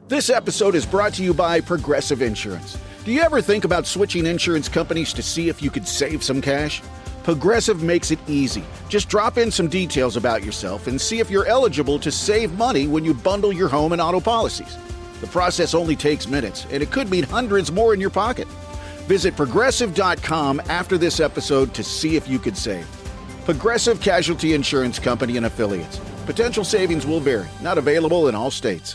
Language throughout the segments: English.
This episode is brought to you by Progressive Insurance. Do you ever think about switching insurance companies to see if you could save some cash? Progressive makes it easy. Just drop in some details about yourself and see if you're eligible to save money when you bundle your home and auto policies. The process only takes minutes, and it could mean hundreds more in your pocket. Visit Progressive.com after this episode to see if you could save. Progressive Casualty Insurance Company and Affiliates. Potential savings will vary. Not available in all states.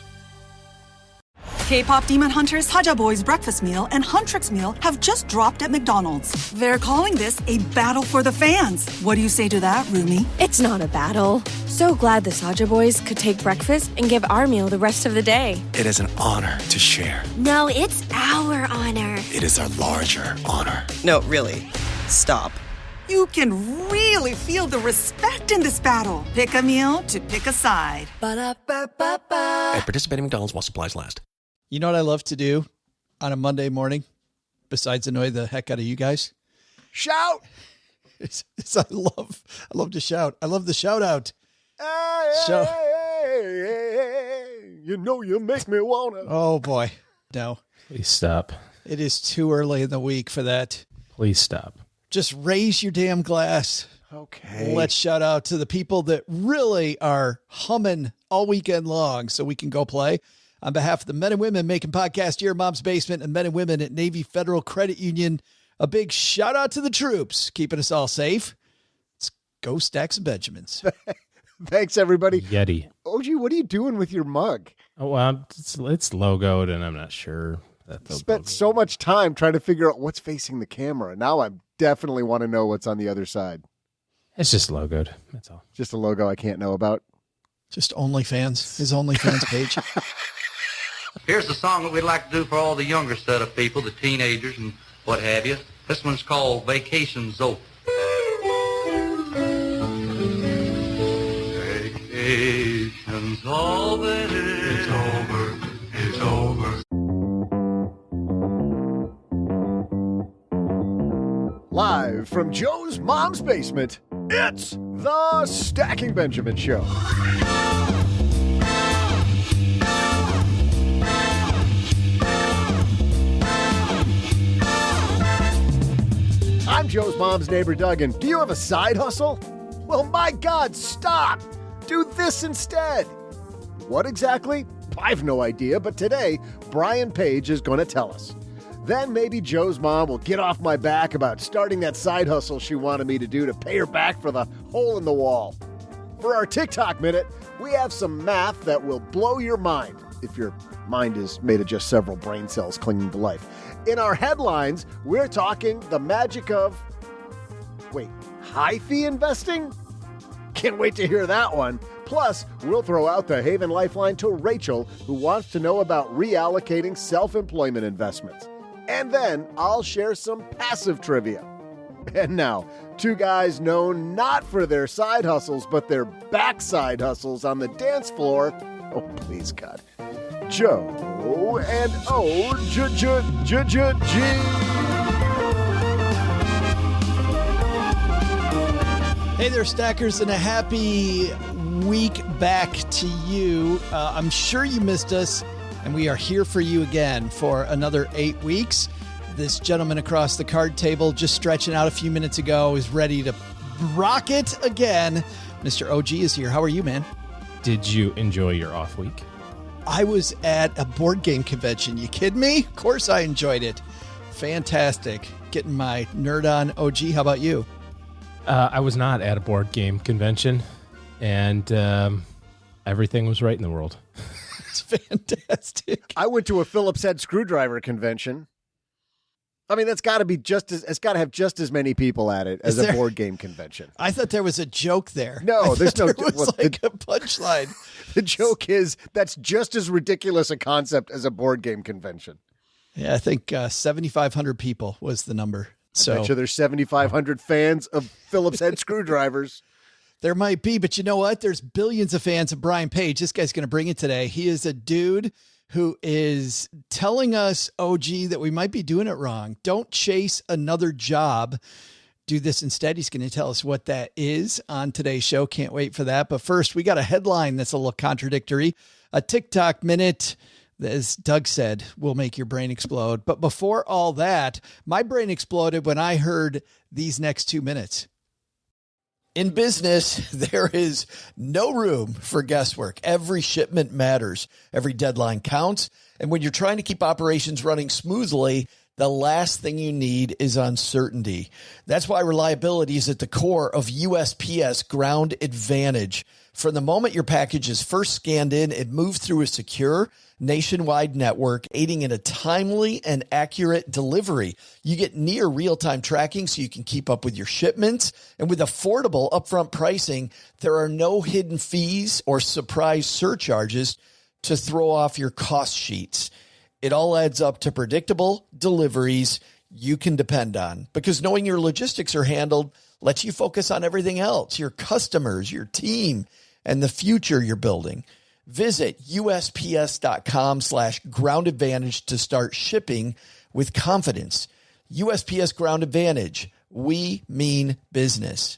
K-pop Demon Hunters, Haja Boys Breakfast Meal and Huntrix Meal have just dropped at McDonald's. They're calling this a battle for the fans. What do you say to that, Rumi? It's not a battle. So glad the Saja Boys could take breakfast and give our meal the rest of the day. It is an honor to share. No, it's our honor. It is our larger honor. No, really. Stop. You can really feel the respect in this battle. Pick a meal to pick a side. Ba-da-ba-ba-ba. At participating McDonald's while supplies last. You know what I love to do on a Monday morning, besides annoy the heck out of you guys? Shout! I love to shout. I love the shout out. Hey, you know you make me wanna. Oh boy, no. Please stop. It is too early in the week for that. Please stop. Just raise your damn glass. Okay. Let's shout out to the people that really are humming all weekend long so we can go play. On behalf of the men and women making podcast here at Mom's Basement and men and women at Navy Federal Credit Union, a big shout out to the troops, keeping us all safe. Let's go stack some Benjamins. Thanks, everybody. Yeti. OG, what are you doing with your mug? Oh, well, it's logoed, and I'm not sure. Spent so much time trying to figure out what's facing the camera. Now I definitely want to know what's on the other side. It's just logoed. That's all. Just a logo I can't know about. Just OnlyFans. His OnlyFans page. Here's the song that we'd like to do for all the younger set of people, the teenagers and what have you. This one's called Vacation's Over. Vacation's over. It's over. It's over. Live from Joe's Mom's Basement, it's the Stacking Benjamin Show. I'm Joe's mom's neighbor, Duggan. Do you have a side hustle? Well, my God, stop! Do this instead. What exactly? I've no idea, but today, Brian Page is going to tell us. Then maybe Joe's mom will get off my back about starting that side hustle she wanted me to do to pay her back for the hole in the wall. For our TikTok minute, we have some math that will blow your mind, if your mind is made of just several brain cells clinging to life. In our headlines, we're talking the magic of, high-fee investing? Can't wait to hear that one. Plus, we'll throw out the Haven Lifeline to Rachel, who wants to know about reallocating self-employment investments. And then I'll share some passive trivia. And now, two guys known not for their side hustles, but their backside hustles on the dance floor. Oh, please, God. Joe and O-G-G-G-G. Hey there, Stackers, and a happy week back to you. I'm sure you missed us, and we are here for you again for another 8 weeks. This gentleman across the card table, just stretching out a few minutes ago, is ready to rock it again. Mr. OG is here. How are you, man? Did you enjoy your off week? I was at a board game convention. You kidding me? Of course I enjoyed it. Fantastic. Getting my nerd on. OG, how about you? I was not at a board game convention, and everything was right in the world. It's fantastic. I went to a Phillips head screwdriver convention. I mean, it's got to have just as many people at it as a board game convention. I thought there was a joke there. No, there's no joke. It was like a punchline. The joke is that's just as ridiculous a concept as a board game convention. Yeah, I think 7,500 people was the number. I bet you there's 7,500 fans of Phillips head screwdrivers. There might be, but you know what? There's billions of fans of Brian Page. This guy's going to bring it today. He is a dude who is telling us, OG, that we might be doing it wrong. Don't chase another job. Do this instead. He's going to tell us what that is on today's show. Can't wait for that. But first, we got a headline that's a little contradictory. A TikTok minute as Doug said, will make your brain explode. But before all that, my brain exploded when I heard these next 2 minutes. In business, there is no room for guesswork. Every shipment matters. Every deadline counts. And when you're trying to keep operations running smoothly, the last thing you need is uncertainty. That's why reliability is at the core of USPS Ground Advantage. From the moment your package is first scanned in, it moves through a secure nationwide network, aiding in a timely and accurate delivery. You get near real-time tracking so you can keep up with your shipments. And with affordable upfront pricing, there are no hidden fees or surprise surcharges to throw off your cost sheets. It all adds up to predictable deliveries you can depend on, because knowing your logistics are handled lets you focus on everything else, your customers, your team, and the future you're building. Visit USPS.com/Ground Advantage to start shipping with confidence. USPS Ground Advantage. We mean business.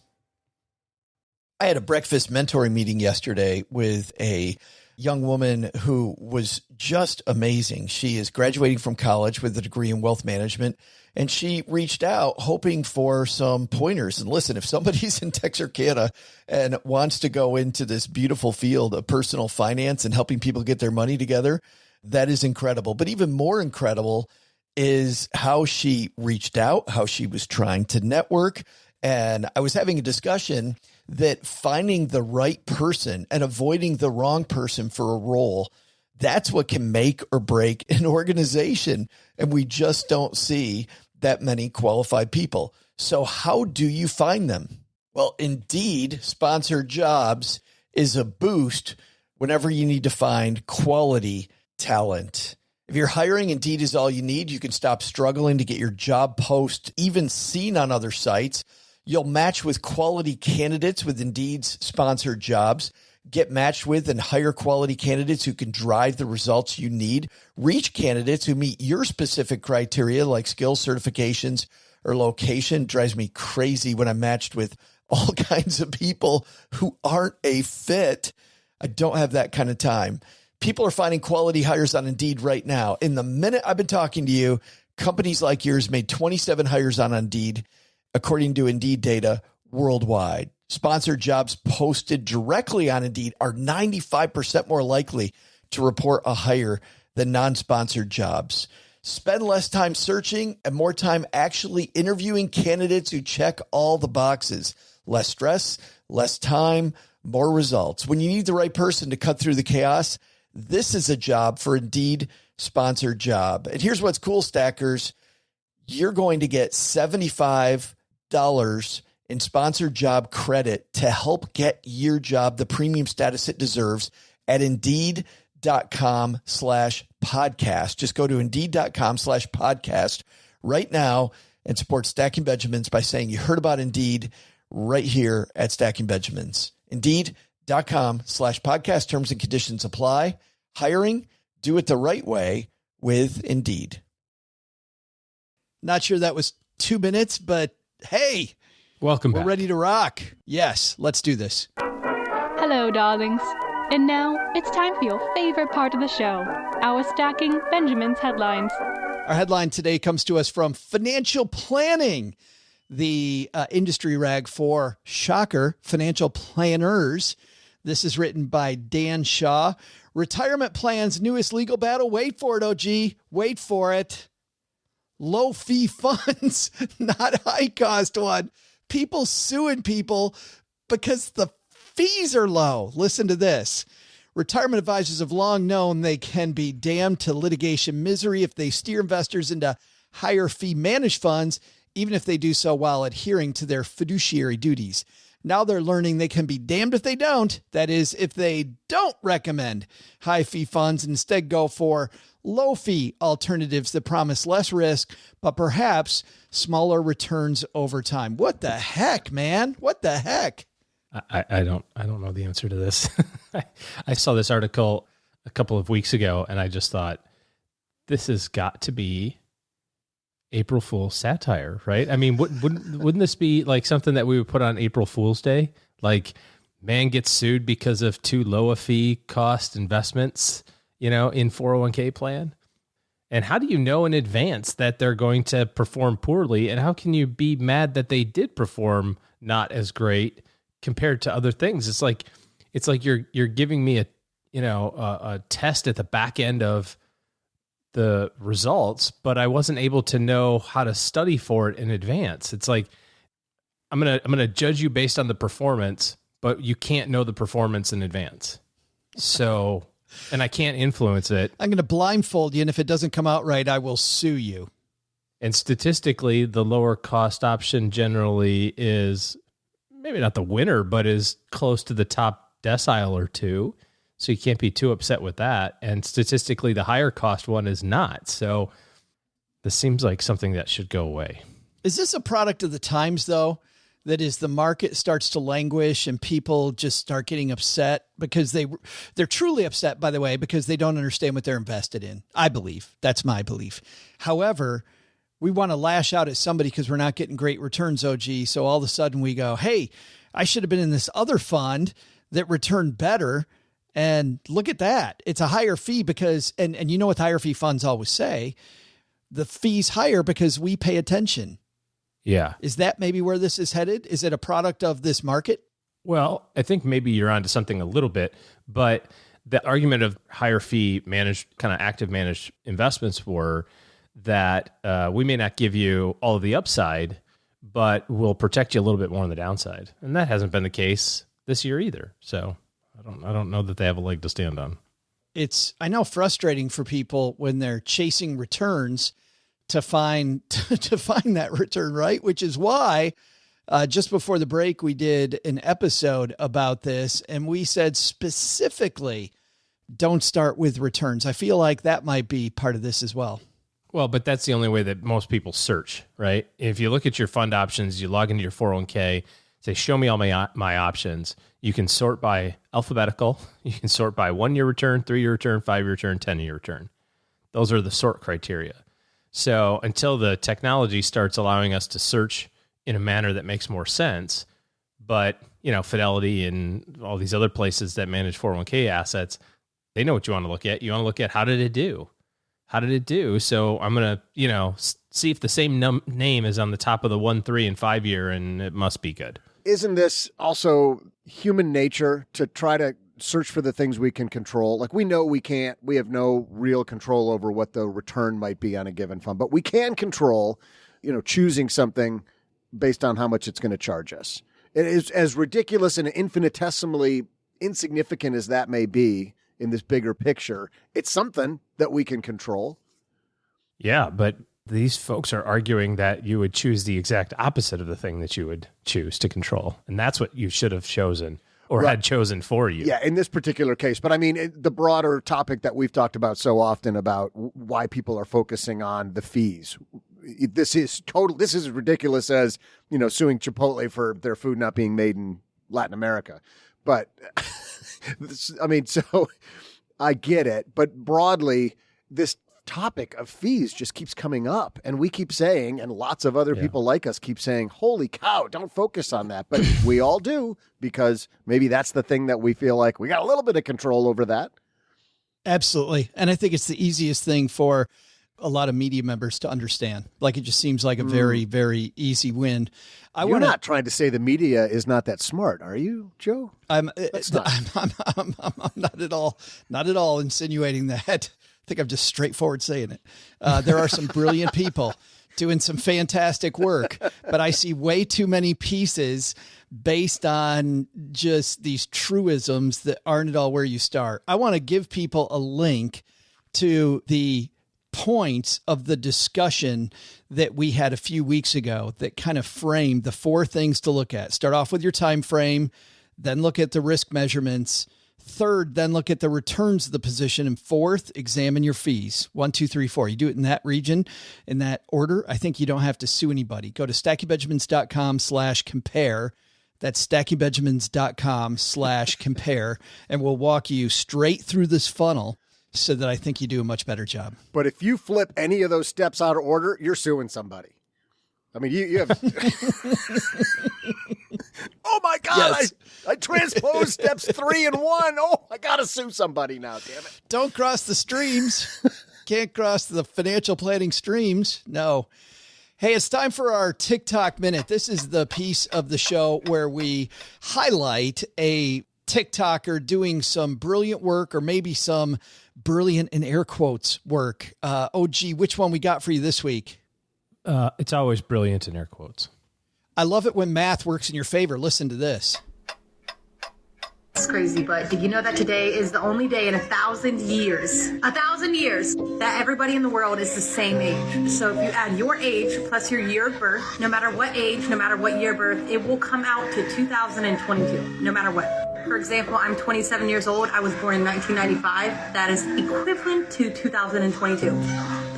I had a breakfast mentoring meeting yesterday with a young woman who was just amazing. She is graduating from college with a degree in wealth management, and she reached out hoping for some pointers. And listen, if somebody's in Texarkana and wants to go into this beautiful field of personal finance and helping people get their money together, that is incredible. But even more incredible is how she reached out, how she was trying to network. And I was having a discussion that finding the right person and avoiding the wrong person for a role, that's what can make or break an organization. And we just don't see that many qualified people. So how do you find them? Well, Indeed sponsored jobs is a boost whenever you need to find quality talent. If you're hiring, Indeed is all you need. You can stop struggling to get your job post even seen on other sites. You'll match with quality candidates with Indeed's sponsored jobs. Get matched with and hire quality candidates who can drive the results you need. Reach candidates who meet your specific criteria like skills, certifications, or location. It drives me crazy when I'm matched with all kinds of people who aren't a fit. I don't have that kind of time. People are finding quality hires on Indeed right now. In the minute I've been talking to you, companies like yours made 27 hires on Indeed, according to Indeed data worldwide. Sponsored jobs posted directly on Indeed are 95% more likely to report a hire than non-sponsored jobs. Spend less time searching and more time actually interviewing candidates who check all the boxes. Less stress, less time, more results. When you need the right person to cut through the chaos, this is a job for Indeed sponsored job. And here's what's cool, Stackers. You're going to get $75 in sponsored job credit to help get your job the premium status it deserves at Indeed.com/podcast. Just go to Indeed.com/podcast right now and support Stacking Benjamins by saying you heard about Indeed right here at Stacking Benjamins. Indeed.com/podcast. Terms and conditions apply. Hiring, do it the right way with Indeed. Not sure that was 2 minutes, but hey, welcome back. We're ready to rock. Yes, let's do this. Hello, darlings. And now it's time for your favorite part of the show, our Stacking Benjamins headlines. Our headline today comes to us from Financial Planning, the industry rag for, shocker, financial planners. This is written by Dan Shaw. Retirement plan's newest legal battle. Wait for it, OG. Wait for it. Low fee funds, not high cost one. People suing people because the fees are low. Listen to this. Retirement advisors have long known they can be damned to litigation misery if they steer investors into higher fee managed funds, even if they do so while adhering to their fiduciary duties. Now they're learning they can be damned if they don't. That is, if they don't recommend high fee funds and instead go for low fee alternatives that promise less risk, but perhaps smaller returns over time. What the heck, man? What the heck? I don't know the answer to this. I saw this article a couple of weeks ago and I just thought, this has got to be April Fool's satire, right? I mean, wouldn't this be like something that we would put on April Fool's Day? Like, man gets sued because of too low a fee cost investments, in 401k plan? And how do you know in advance that they're going to perform poorly? And how can you be mad that they did perform not as great compared to other things? It's like you're giving me a test at the back end of the results, but I wasn't able to know how to study for it in advance. It's like I'm gonna judge you based on the performance, but you can't know the performance in advance. So. And I can't influence it. I'm going to blindfold you, and if it doesn't come out right, I will sue you. And statistically, the lower cost option generally is maybe not the winner, but is close to the top decile or two. So you can't be too upset with that. And statistically, the higher cost one is not. So this seems like something that should go away. Is this a product of the times, though? That is, the market starts to languish and people just start getting upset because they're truly upset, by the way, because they don't understand what they're invested in. I believe that's my belief. However, we want to lash out at somebody because we're not getting great returns, OG. So all of a sudden we go, hey, I should have been in this other fund that returned better. And look at that. It's a higher fee because, and you know what higher fee funds always say, the fee's higher because we pay attention. Yeah. Is that maybe where this is headed? Is it a product of this market? Well, I think maybe you're onto something a little bit, but the argument of higher fee managed, kind of active managed investments were that we may not give you all of the upside, but we'll protect you a little bit more on the downside. And that hasn't been the case this year either. So I don't know that they have a leg to stand on. It's, I know, frustrating for people when they're chasing returns to find that return, right? Which is why just before the break, we did an episode about this, and we said specifically, don't start with returns. I feel like that might be part of this as well. Well, but that's the only way that most people search, right? If you look at your fund options, you log into your 401k, say, show me all my options. You can sort by alphabetical. You can sort by 1 year return, 3 year return, 5 year return, 10 year return. Those are the sort criteria. So until the technology starts allowing us to search in a manner that makes more sense, but, Fidelity and all these other places that manage 401k assets, they know what you want to look at. You want to look at, how did it do? How did it do? So I'm going to, see if the same name is on the top of the 1, 3, and 5 year, and it must be good. Isn't this also human nature to try to search for the things we can control? Like, we know we have no real control over what the return might be on a given fund, but we can control, choosing something based on how much it's going to charge us. It is as ridiculous and infinitesimally insignificant as that may be in this bigger picture. It's something that we can control. Yeah, but these folks are arguing that you would choose the exact opposite of the thing that you would choose to control. And that's what you should have chosen or right. had chosen for you. Yeah, in this particular case. But I mean, the broader topic that we've talked about so often about why people are focusing on the fees. This is as ridiculous as, suing Chipotle for their food not being made in Latin America. But so I get it. But broadly, this topic of fees just keeps coming up, and we keep saying, and lots of other people like us keep saying, holy cow, don't focus on that. But we all do, because maybe that's the thing that we feel like we got a little bit of control over that. Absolutely. And I think it's the easiest thing for a lot of media members to understand. Like, it just seems like a very, very easy win. You're not trying to say the media is not that smart, are you, Joe? I'm not at all insinuating that. I think I'm just straightforward saying it. There are some brilliant people doing some fantastic work, but I see way too many pieces based on just these truisms that aren't at all where you start. I want to give people a link to the points of the discussion that we had a few weeks ago that kind of framed the 4 things to look at. Start off with your time frame, then look at the risk measurements. Third, then look at the returns of the position. And fourth, examine your fees. 1, 2, 3, 4. You do it in that region, in that order. I think you don't have to sue anybody. Go to stackingbenjamins.com/compare. That's stackingbenjamins.com/compare. And we'll walk you straight through this funnel so that I think you do a much better job. But if you flip any of those steps out of order, you're suing somebody. I mean, you have... Oh my God! Yes. I transposed steps 3 and 1. Oh, I gotta sue somebody now. Damn it! Don't cross the streams. Can't cross the financial planning streams. No. Hey, it's time for our TikTok Minute. This is the piece of the show where we highlight a TikToker doing some brilliant work or maybe some brilliant in air quotes work. OG, which one we got for you this week? It's always brilliant in air quotes. I love it when math works in your favor. Listen to this. It's crazy, but did you know that today is the only day in 1,000 years, that everybody in the world is the same age? So if you add your age plus your year of birth, no matter what age, no matter what year of birth, it will come out to 2022, no matter what. For example, I'm 27 years old. I was born in 1995. That is equivalent to 2022.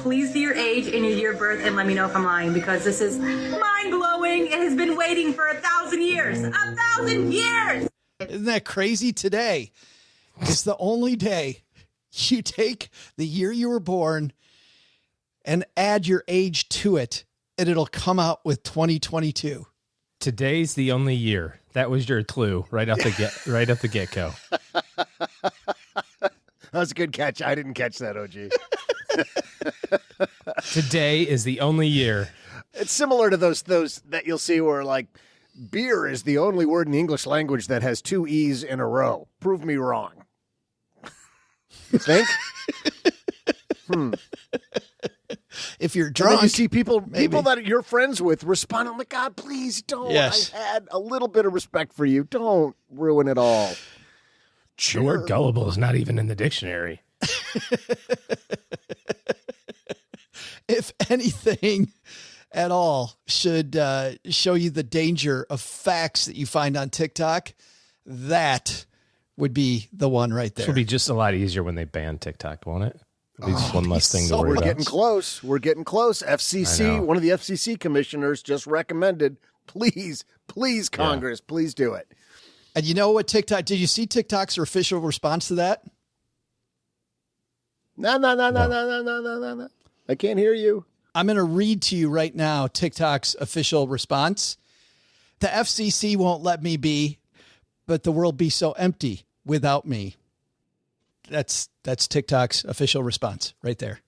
Please do your age and your year of birth and let me know if I'm lying, because this is mind-blowing. It has been waiting for 1,000 years. 1,000 years! Isn't that crazy? Today is the only day you take the year you were born and add your age to it, and it'll come out with 2022. Today's the only year. That was your clue right off the get-go. That was a good catch. I didn't catch that, OG. Today is the only year. It's similar to those that you'll see where like beer is the only word in the English language that has 2 E's in a row. Prove me wrong. You think? If you're drunk, you see people that you're friends with respond, "Oh my God, please don't. Yes. I had a little bit of respect for you. Don't ruin it all." The word gullible is not even in the dictionary. If anything at all should show you the danger of facts that you find on TikTok, that would be the one right there. This will be just a lot easier when they ban TikTok, won't it? At least one less thing to worry about. We're getting close. FCC, one of the FCC commissioners just recommended, please, Congress, please do it. And you know what TikTok, did you see TikTok's official response to that? No. I can't hear you. I'm going to read to you right now TikTok's official response. The FCC won't let me be, but the world be so empty without me. That's TikTok's official response right there.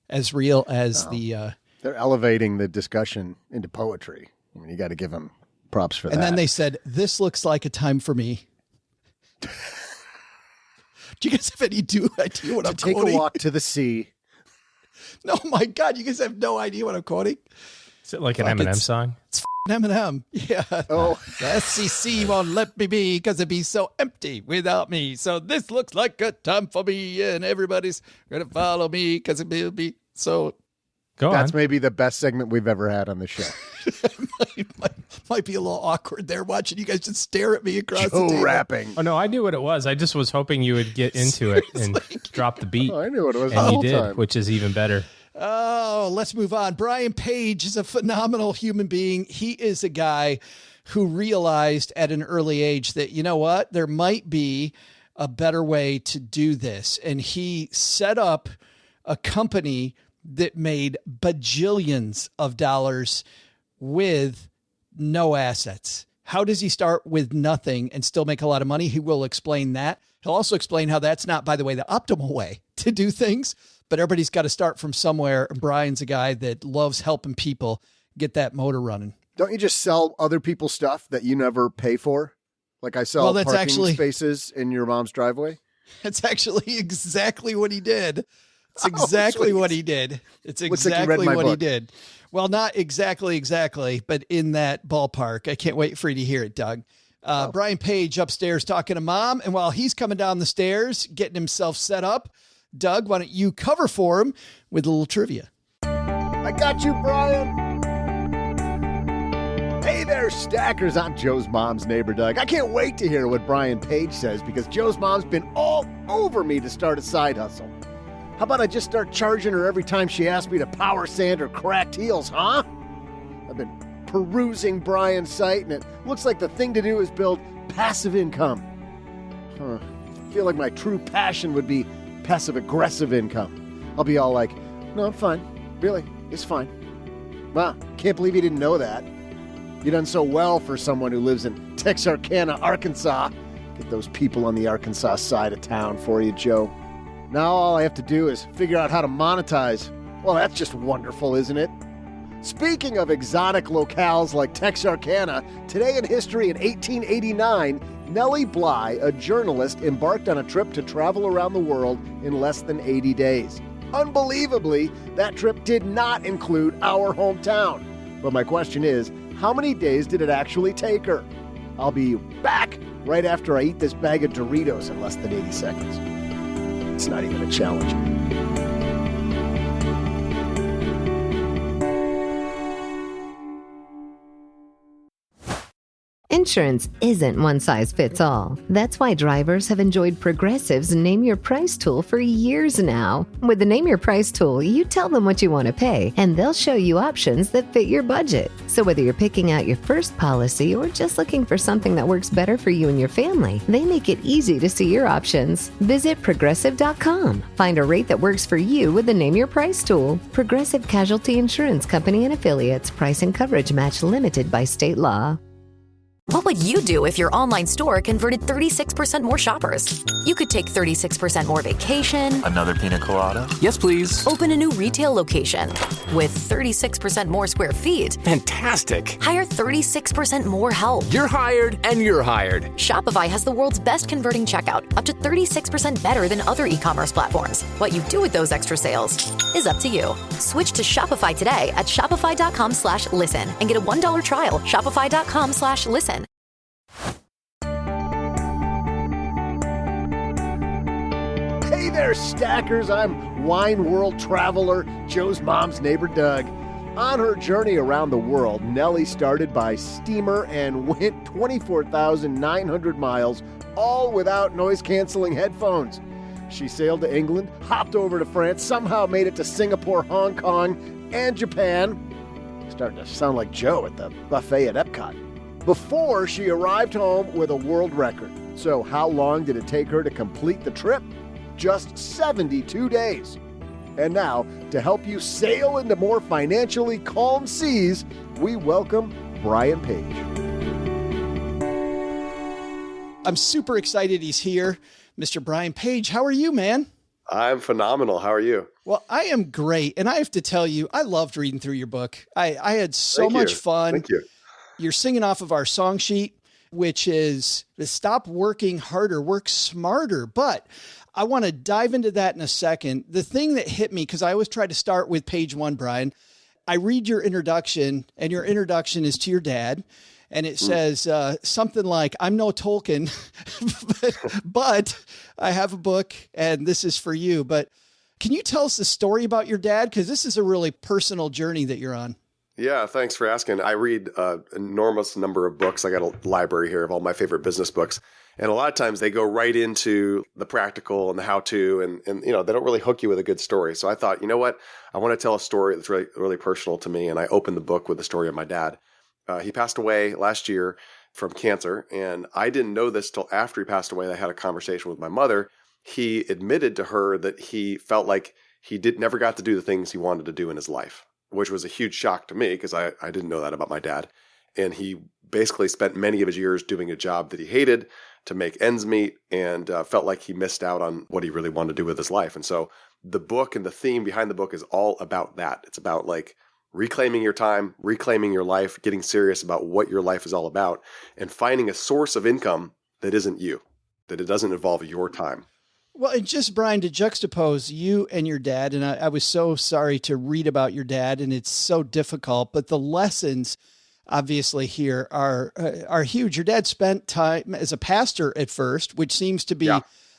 As real as they're elevating the discussion into poetry. I mean, you got to give them props for that. And then they said, "This looks like a time for me." Do you guys have any idea what I'm quoting? Take a walk to the sea. No, my God, you guys have no idea what I'm quoting. Is it like an Eminem song? It's Eminem. Yeah. Oh, the FCC won't let me be because it'd be so empty without me. So this looks like a time for me, and everybody's going to follow me because it will be so. That's maybe the best segment we've ever had on the show. might be a little awkward there watching you guys just stare at me across Joe the table. rapping. Oh, no, I knew what it was. I just was hoping you would get into it and drop the beat. Oh, I knew what it was. And the you whole did, time. which is even better. Oh, let's move on. Brian Page is a phenomenal human being. He is a guy who realized at an early age that, you know what, there might be a better way to do this. And he set up a company that made bajillions of dollars with no assets. How does he start with nothing and still make a lot of money? He will explain that. He'll also explain how that's not, by the way, the optimal way to do things, but everybody's got to start from somewhere. Brian's a guy that loves helping people get that motor running. Don't you just sell other people's stuff that you never pay for? Like I sell parking spaces in your mom's driveway? That's actually exactly what he did. It's exactly what he did. It's exactly what he did. Well, not exactly, but in that ballpark. I can't wait for you to hear it, Doug. Brian Page upstairs talking to Mom, and while he's coming down the stairs, getting himself set up, Doug, why don't you cover for him with a little trivia? I got you, Brian. Hey there, stackers. I'm Joe's mom's neighbor, Doug. I can't wait to hear what Brian Page says because Joe's mom's been all over me to start a side hustle. How about I just start charging her every time she asks me to power sand her cracked heels, huh? I've been perusing Brian's site, and it looks like the thing to do is build passive income. I feel like my true passion would be passive-aggressive income. I'll be all like, no, I'm fine. Really, it's fine. Wow, can't believe you didn't know that. You done so well for someone who lives in Texarkana, Arkansas. Get those people on the Arkansas side of town for you, Joe. Now all I have to do is figure out how to monetize. Well, that's just wonderful, isn't it? Speaking of exotic locales like Texarkana, today in history in 1889, Nellie Bly, a journalist, embarked on a trip to travel around the world in less than 80 days. Unbelievably, that trip did not include our hometown. But my question is, how many days did it actually take her? I'll be back right after I eat this bag of Doritos in less than 80 seconds. It's not even a challenge. Insurance isn't one size fits all. That's why drivers have enjoyed Progressive's Name Your Price tool for years now. With the Name Your Price tool, you tell them what you want to pay, and they'll show you options that fit your budget. So whether you're picking out your first policy or just looking for something that works better for you and your family, they make it easy to see your options. Visit Progressive.com. Find a rate that works for you with the Name Your Price tool. Progressive Casualty Insurance Company and Affiliates. Price and coverage match limited by state law. What would you do if your online store converted 36% more shoppers? You could take 36% more vacation. Another pina colada? Yes, please. Open a new retail location with 36% more square feet. Fantastic. Hire 36% more help. You're hired and you're hired. Shopify has the world's best converting checkout, up to 36% better than other e-commerce platforms. What you do with those extra sales is up to you. Switch to Shopify today at shopify.com/listen and get a $1 trial. Shopify.com/listen. Hey there, stackers. I'm Wine World Traveler, Joe's mom's neighbor, Doug. On her journey around the world, Nellie started by steamer and went 24,900 miles, all without noise-canceling headphones. She sailed to England, hopped over to France, somehow made it to Singapore, Hong Kong, and Japan. Starting to sound like Joe at the buffet at Epcot. Before she arrived home with a world record. So how long did it take her to complete the trip? Just 72 days. And now, to help you sail into more financially calm seas, we welcome Brian Page. I'm super excited he's here. Mr. Brian Page, how are you, man? I'm phenomenal. How are you? Well, I am great. And I have to tell you, I loved reading through your book. I had so much fun. Thank you. You're singing off of our song sheet, which is stop working harder, work smarter. But I want to dive into that in a second. The thing that hit me, because I always try to start with page 1, Brian, I read your introduction, and your introduction is to your dad. And it says something like, I'm no Tolkien, but I have a book and this is for you. But can you tell us the story about your dad? Because this is a really personal journey that you're on. Yeah, thanks for asking. I read an enormous number of books. I got a library here of all my favorite business books. And a lot of times they go right into the practical and the how-to, and you know, they don't really hook you with a good story. So I thought, you know what? I want to tell a story that's really, really personal to me. And I opened the book with the story of my dad. He passed away last year from cancer, and I didn't know this till after he passed away. I had a conversation with my mother. He admitted to her that he felt like he never got to do the things he wanted to do in his life, which was a huge shock to me because I didn't know that about my dad. And he basically spent many of his years doing a job that he hated to make ends meet, and felt like he missed out on what he really wanted to do with his life. And so the book and the theme behind the book is all about that. It's about like reclaiming your time, reclaiming your life, getting serious about what your life is all about, and finding a source of income that isn't you, that it doesn't involve your time. Well, and just, Brian, to juxtapose you and your dad, and I was so sorry to read about your dad, and it's so difficult, but the lessons obviously here are huge. Your dad spent time as a pastor at first, which seems to be,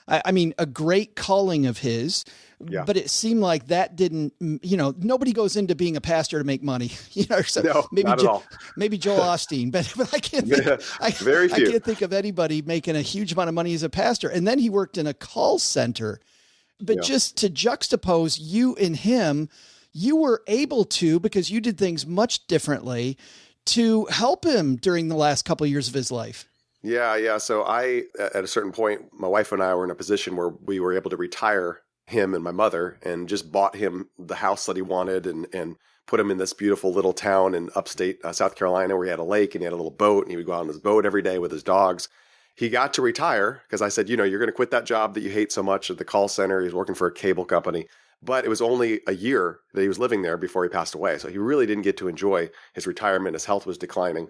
I mean, a great calling of his. Yeah. But it seemed like that didn't, you know, nobody goes into being a pastor to make money, you know, so no, maybe, not at all. Maybe Joel Osteen, but I can't think, I can't think of anybody making a huge amount of money as a pastor. And then he worked in a call center, but just to juxtapose you and him, you were able to, because you did things much differently, to help him during the last couple of years of his life. Yeah. So at a certain point, my wife and I were in a position where we were able to retire him and my mother, and just bought him the house that he wanted and put him in this beautiful little town in upstate South Carolina where he had a lake and he had a little boat and he would go out on his boat every day with his dogs. He got to retire because I said, you're going to quit that job that you hate so much at the call center. He was working for a cable company, but it was only a year that he was living there before he passed away. So he really didn't get to enjoy his retirement. His health was declining.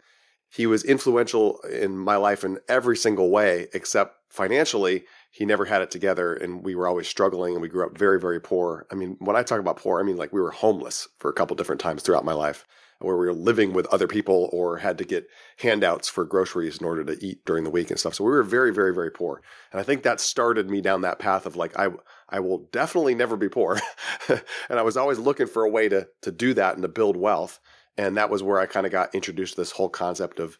He was influential in my life in every single way, except financially. He never had it together and we were always struggling and we grew up very, very poor. I mean, when I talk about poor, I mean like we were homeless for a couple different times throughout my life where we were living with other people or had to get handouts for groceries in order to eat during the week and stuff. So we were very, very, very poor. And I think that started me down that path of like, I will definitely never be poor. And I was always looking for a way to do that and to build wealth. And that was where I kind of got introduced to this whole concept of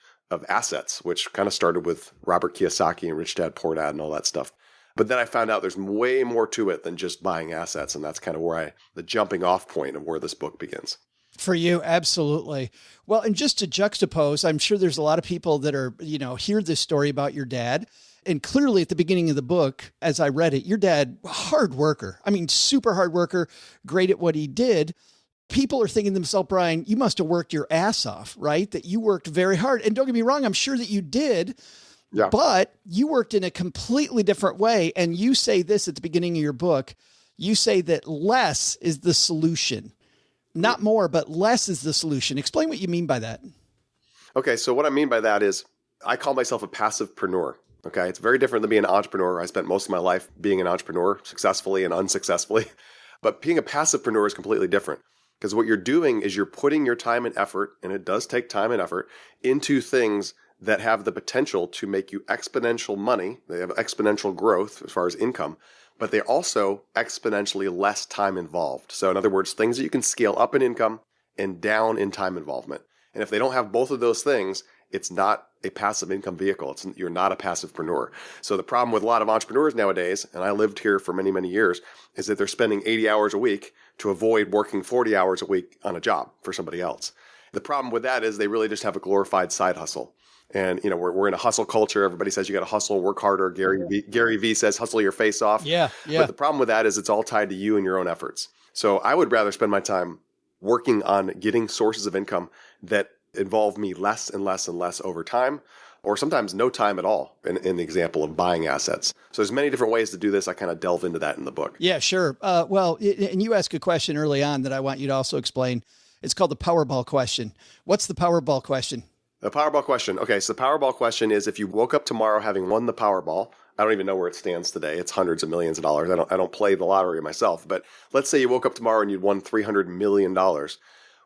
assets, which kind of started with Robert Kiyosaki and Rich Dad, Poor Dad and all that stuff. But then I found out there's way more to it than just buying assets. And that's kind of where the jumping off point of where this book begins. For you, absolutely. Well, and just to juxtapose, I'm sure there's a lot of people that are, hear this story about your dad. And clearly at the beginning of the book, as I read it, your dad, hard worker. I mean, super hard worker, great at what he did. People are thinking to themselves, Brian, you must have worked your ass off, right? That you worked very hard. And don't get me wrong, I'm sure that you did. Yeah. But you worked in a completely different way. And you say this at the beginning of your book. You say that less is the solution. Not more, but less is the solution. Explain what you mean by that. Okay, so what I mean by that is I call myself a passivepreneur. Okay, it's very different than being an entrepreneur. I spent most of my life being an entrepreneur, successfully and unsuccessfully. But being a passivepreneur is completely different because what you're doing is you're putting your time and effort, and it does take time and effort, into things that have the potential to make you exponential money. They have exponential growth as far as income, but they're also exponentially less time involved. So in other words, things that you can scale up in income and down in time involvement. And if they don't have both of those things, it's not a passive income vehicle. You're not a passivepreneur. So the problem with a lot of entrepreneurs nowadays, and I lived here for many, many years, is that they're spending 80 hours a week to avoid working 40 hours a week on a job for somebody else. The problem with that is they really just have a glorified side hustle. And, we're in a hustle culture. Everybody says you got to hustle, work harder. Gary Vee says hustle your face off. Yeah. But the problem with that is it's all tied to you and your own efforts. So I would rather spend my time working on getting sources of income that involve me less and less and less over time, or sometimes no time at all in the example of buying assets. So there's many different ways to do this. I kind of delve into that in the book. Yeah, sure. And you asked a question early on that I want you to also explain. It's called the Powerball question. What's the Powerball question? The Powerball question. Okay, so the Powerball question is if you woke up tomorrow having won the Powerball, I don't even know where it stands today. It's hundreds of millions of dollars. I don't play the lottery myself, but let's say you woke up tomorrow and you'd won $300 million.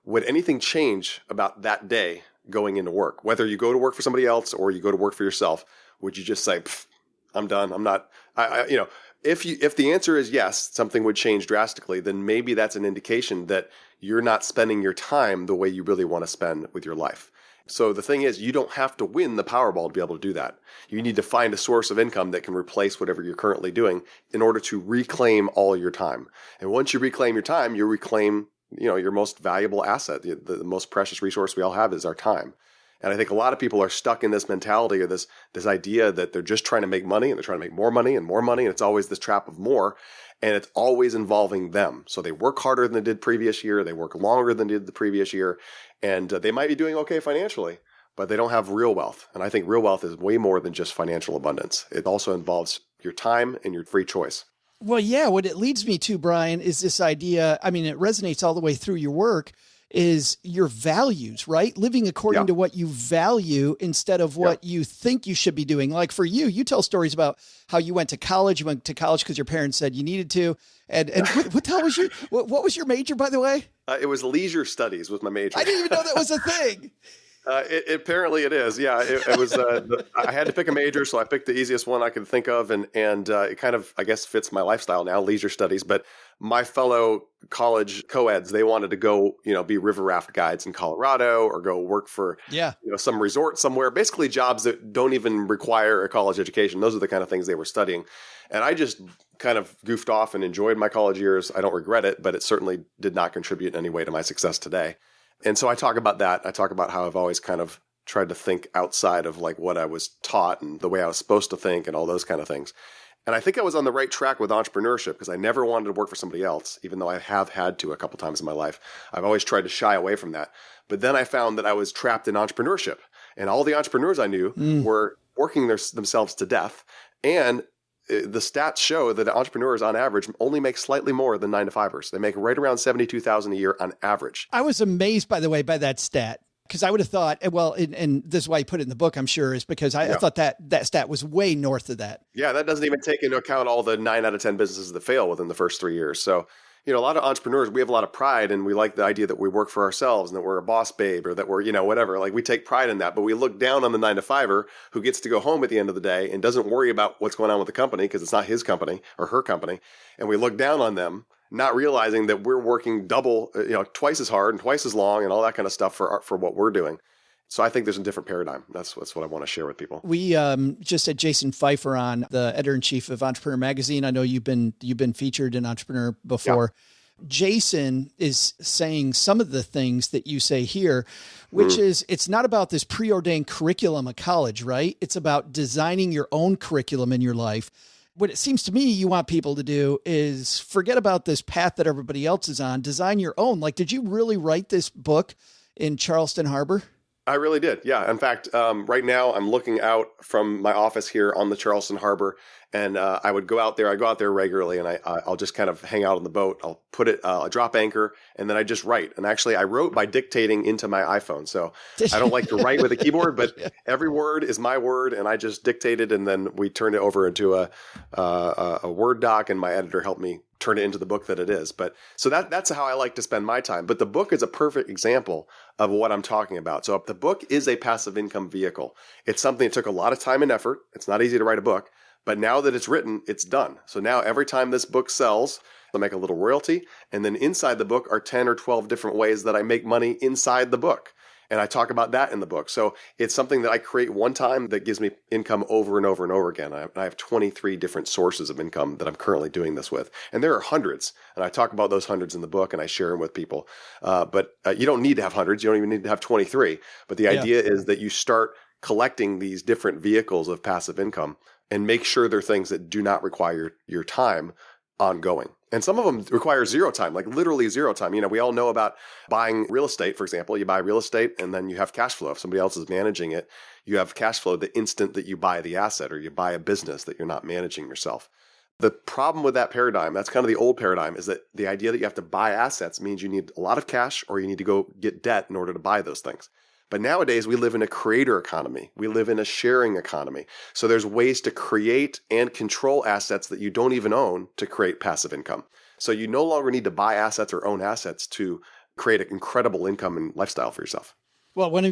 Would anything change about that day going into work? Whether you go to work for somebody else or you go to work for yourself, would you just say, I'm done. I'm not, if the answer is yes, something would change drastically, then maybe that's an indication that you're not spending your time the way you really want to spend with your life. So the thing is, you don't have to win the Powerball to be able to do that. You need to find a source of income that can replace whatever you're currently doing in order to reclaim all your time. And once you reclaim your time, you reclaim, your most valuable asset. The most precious resource we all have is our time. And I think a lot of people are stuck in this mentality or this idea that they're just trying to make money and they're trying to make more money. And it's always this trap of more. And it's always involving them. So they work harder than they did previous year. They work longer than they did the previous year. And they might be doing okay financially, but they don't have real wealth. And I think real wealth is way more than just financial abundance. It also involves your time and your free choice. Well, yeah, what it leads me to, Brian, is this idea. I mean, it resonates all the way through your work, is your values, right? Living according to what you value instead of what you think you should be doing. Like for you, you tell stories about how you went to college. You went to college because your parents said you needed to. And what the hell was what was your major, by the way? It was leisure studies was my major. I didn't even know that was a thing. Apparently it is. Yeah, it was. I had to pick a major, so I picked the easiest one I could think of, and it kind of, I guess, fits my lifestyle now, leisure studies. But my fellow college co-eds, they wanted to go, be river raft guides in Colorado or go work for, some resort somewhere. Basically, jobs that don't even require a college education. Those are the kind of things they were studying, and I just kind of goofed off and enjoyed my college years. I don't regret it, but it certainly did not contribute in any way to my success today. And so I talk about that. I talk about how I've always kind of tried to think outside of like what I was taught and the way I was supposed to think and all those kind of things. And I think I was on the right track with entrepreneurship because I never wanted to work for somebody else, even though I have had to a couple times in my life. I've always tried to shy away from that. But then I found that I was trapped in entrepreneurship. And all the entrepreneurs I knew were working themselves to death. And the stats show that entrepreneurs on average only make slightly more than 9-to-5ers. They make right around $72,000 a year on average. I was amazed, by the way, by that stat. Because I would have thought, well, and this is why you put it in the book, I'm sure, is because I thought that stat was way north of that. Yeah, that doesn't even take into account all the 9 out of 10 businesses that fail within the first 3 years. So, a lot of entrepreneurs, we have a lot of pride and we like the idea that we work for ourselves and that we're a boss babe or that we're, whatever. Like we take pride in that, but we look down on the 9-to-5er who gets to go home at the end of the day and doesn't worry about what's going on with the company because it's not his company or her company. And we look down on them, not realizing that we're working double, twice as hard and twice as long and all that kind of stuff for what we're doing. So I think there's a different paradigm. That's what I want to share with people. We just had Jason Pfeiffer on, the editor-in-chief of Entrepreneur Magazine. I know you've been featured in Entrepreneur before. Yeah. Jason is saying some of the things that you say here, which is it's not about this preordained curriculum at college, right? It's about designing your own curriculum in your life. What it seems to me you want people to do is forget about this path that everybody else is on, design your own. Like, did you really write this book in Charleston Harbor? I really did. Yeah. In fact, right now I'm looking out from my office here on the Charleston Harbor, and I would go out there. I go out there regularly, and I'll just kind of hang out on the boat. I'll put it, a drop anchor, and then I just write. And actually, I wrote by dictating into my iPhone. So I don't like to write with a keyboard, but every word is my word, and I just dictated, and then we turned it over into a Word doc, and my editor helped me turn it into the book that it is. But so that's how I like to spend my time. But the book is a perfect example of what I'm talking about. So the book is a passive income vehicle. It's something that took a lot of time and effort. It's not easy to write a book, but now that it's written, it's done. So now every time this book sells, I make a little royalty. And then inside the book are 10 or 12 different ways that I make money inside the book. And I talk about that in the book. So it's something that I create one time that gives me income over and over and over again. I have 23 different sources of income that I'm currently doing this with. And there are hundreds. And I talk about those hundreds in the book and I share them with people. But you don't need to have hundreds. You don't even need to have 23. But the idea is that you start collecting these different vehicles of passive income and make sure they're things that do not require your time ongoing. And some of them require zero time, like literally zero time. We all know about buying real estate, for example. You buy real estate and then you have cash flow. If somebody else is managing it, you have cash flow the instant that you buy the asset or you buy a business that you're not managing yourself. The problem with that paradigm, that's kind of the old paradigm, is that the idea that you have to buy assets means you need a lot of cash or you need to go get debt in order to buy those things. But nowadays, we live in a creator economy. We live in a sharing economy. So there's ways to create and control assets that you don't even own to create passive income. So you no longer need to buy assets or own assets to create an incredible income and lifestyle for yourself. Well, what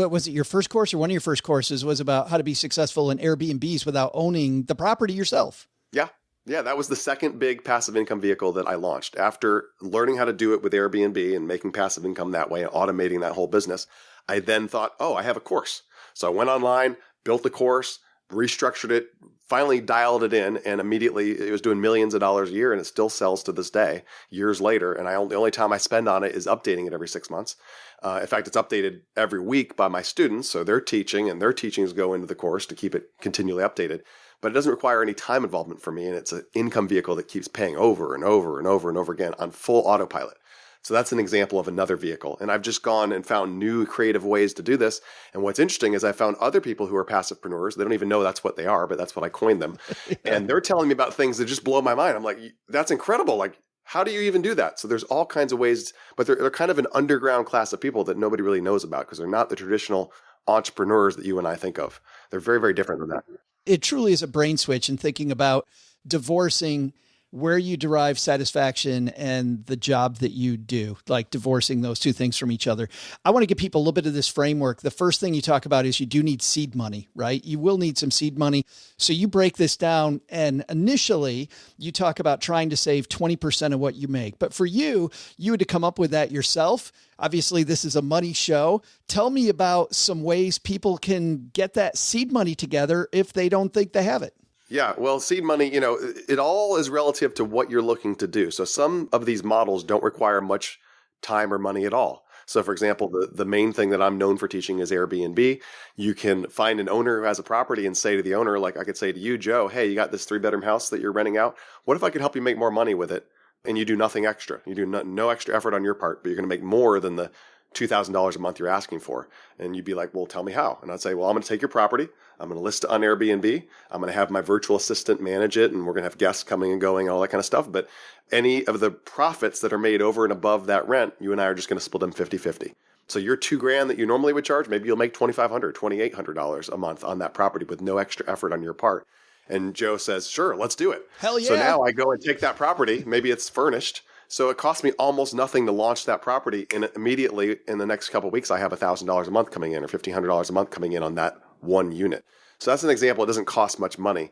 was it, your first course or one of your first courses was about how to be successful in Airbnbs without owning the property yourself? Yeah. Yeah, that was the second big passive income vehicle that I launched. After learning how to do it with Airbnb and making passive income that way and automating that whole business, I then thought, I have a course. So I went online, built the course, restructured it, finally dialed it in, and immediately it was doing millions of dollars a year, and it still sells to this day, years later. And the only time I spend on it is updating it every 6 months. In fact, it's updated every week by my students, so they're teaching, and their teachings go into the course to keep it continually updated. But it doesn't require any time involvement for me, and it's an income vehicle that keeps paying over and over and over and over again on full autopilot. So that's an example of another vehicle. And I've just gone and found new creative ways to do this. And what's interesting is I found other people who are passivepreneurs. They don't even know that's what they are, but that's what I coined them. And they're telling me about things that just blow my mind. I'm like, that's incredible. Like, how do you even do that? So there's all kinds of ways, but they're kind of an underground class of people that nobody really knows about because they're not the traditional entrepreneurs that you and I think of. They're very, very different than that. It truly is a brain switch in thinking about divorcing where you derive satisfaction and the job that you do, like divorcing those two things from each other. I want to give people a little bit of this framework. The first thing you talk about is you do need seed money, right? You will need some seed money. So you break this down, and initially you talk about trying to save 20% of what you make. But for you had to come up with that yourself. Obviously, this is a money show. Tell me about some ways people can get that seed money together if they don't think they have it. Yeah, well, seed money, it all is relative to what you're looking to do. So some of these models don't require much time or money at all. So for example, the main thing that I'm known for teaching is Airbnb. You can find an owner who has a property and say to the owner, like I could say to you, Joe, hey, you got this 3-bedroom house that you're renting out. What if I could help you make more money with it? And you do nothing extra. You do no extra effort on your part, but you're going to make more than the $2,000 a month you're asking for. And you'd be like, well, tell me how. And I'd say, well, I'm going to take your property. I'm going to list it on Airbnb. I'm going to have my virtual assistant manage it. And we're going to have guests coming and going, all that kind of stuff. But any of the profits that are made over and above that rent, you and I are just going to split them 50-50. So your $2,000 that you normally would charge, maybe you'll make $2,500, $2,800 a month on that property with no extra effort on your part. And Joe says, sure, let's do it. Hell yeah. So now I go and take that property. Maybe it's furnished. So it cost me almost nothing to launch that property. And immediately in the next couple of weeks, I have $1,000 a month coming in or $1,500 a month coming in on that one unit. So that's an example. It doesn't cost much money.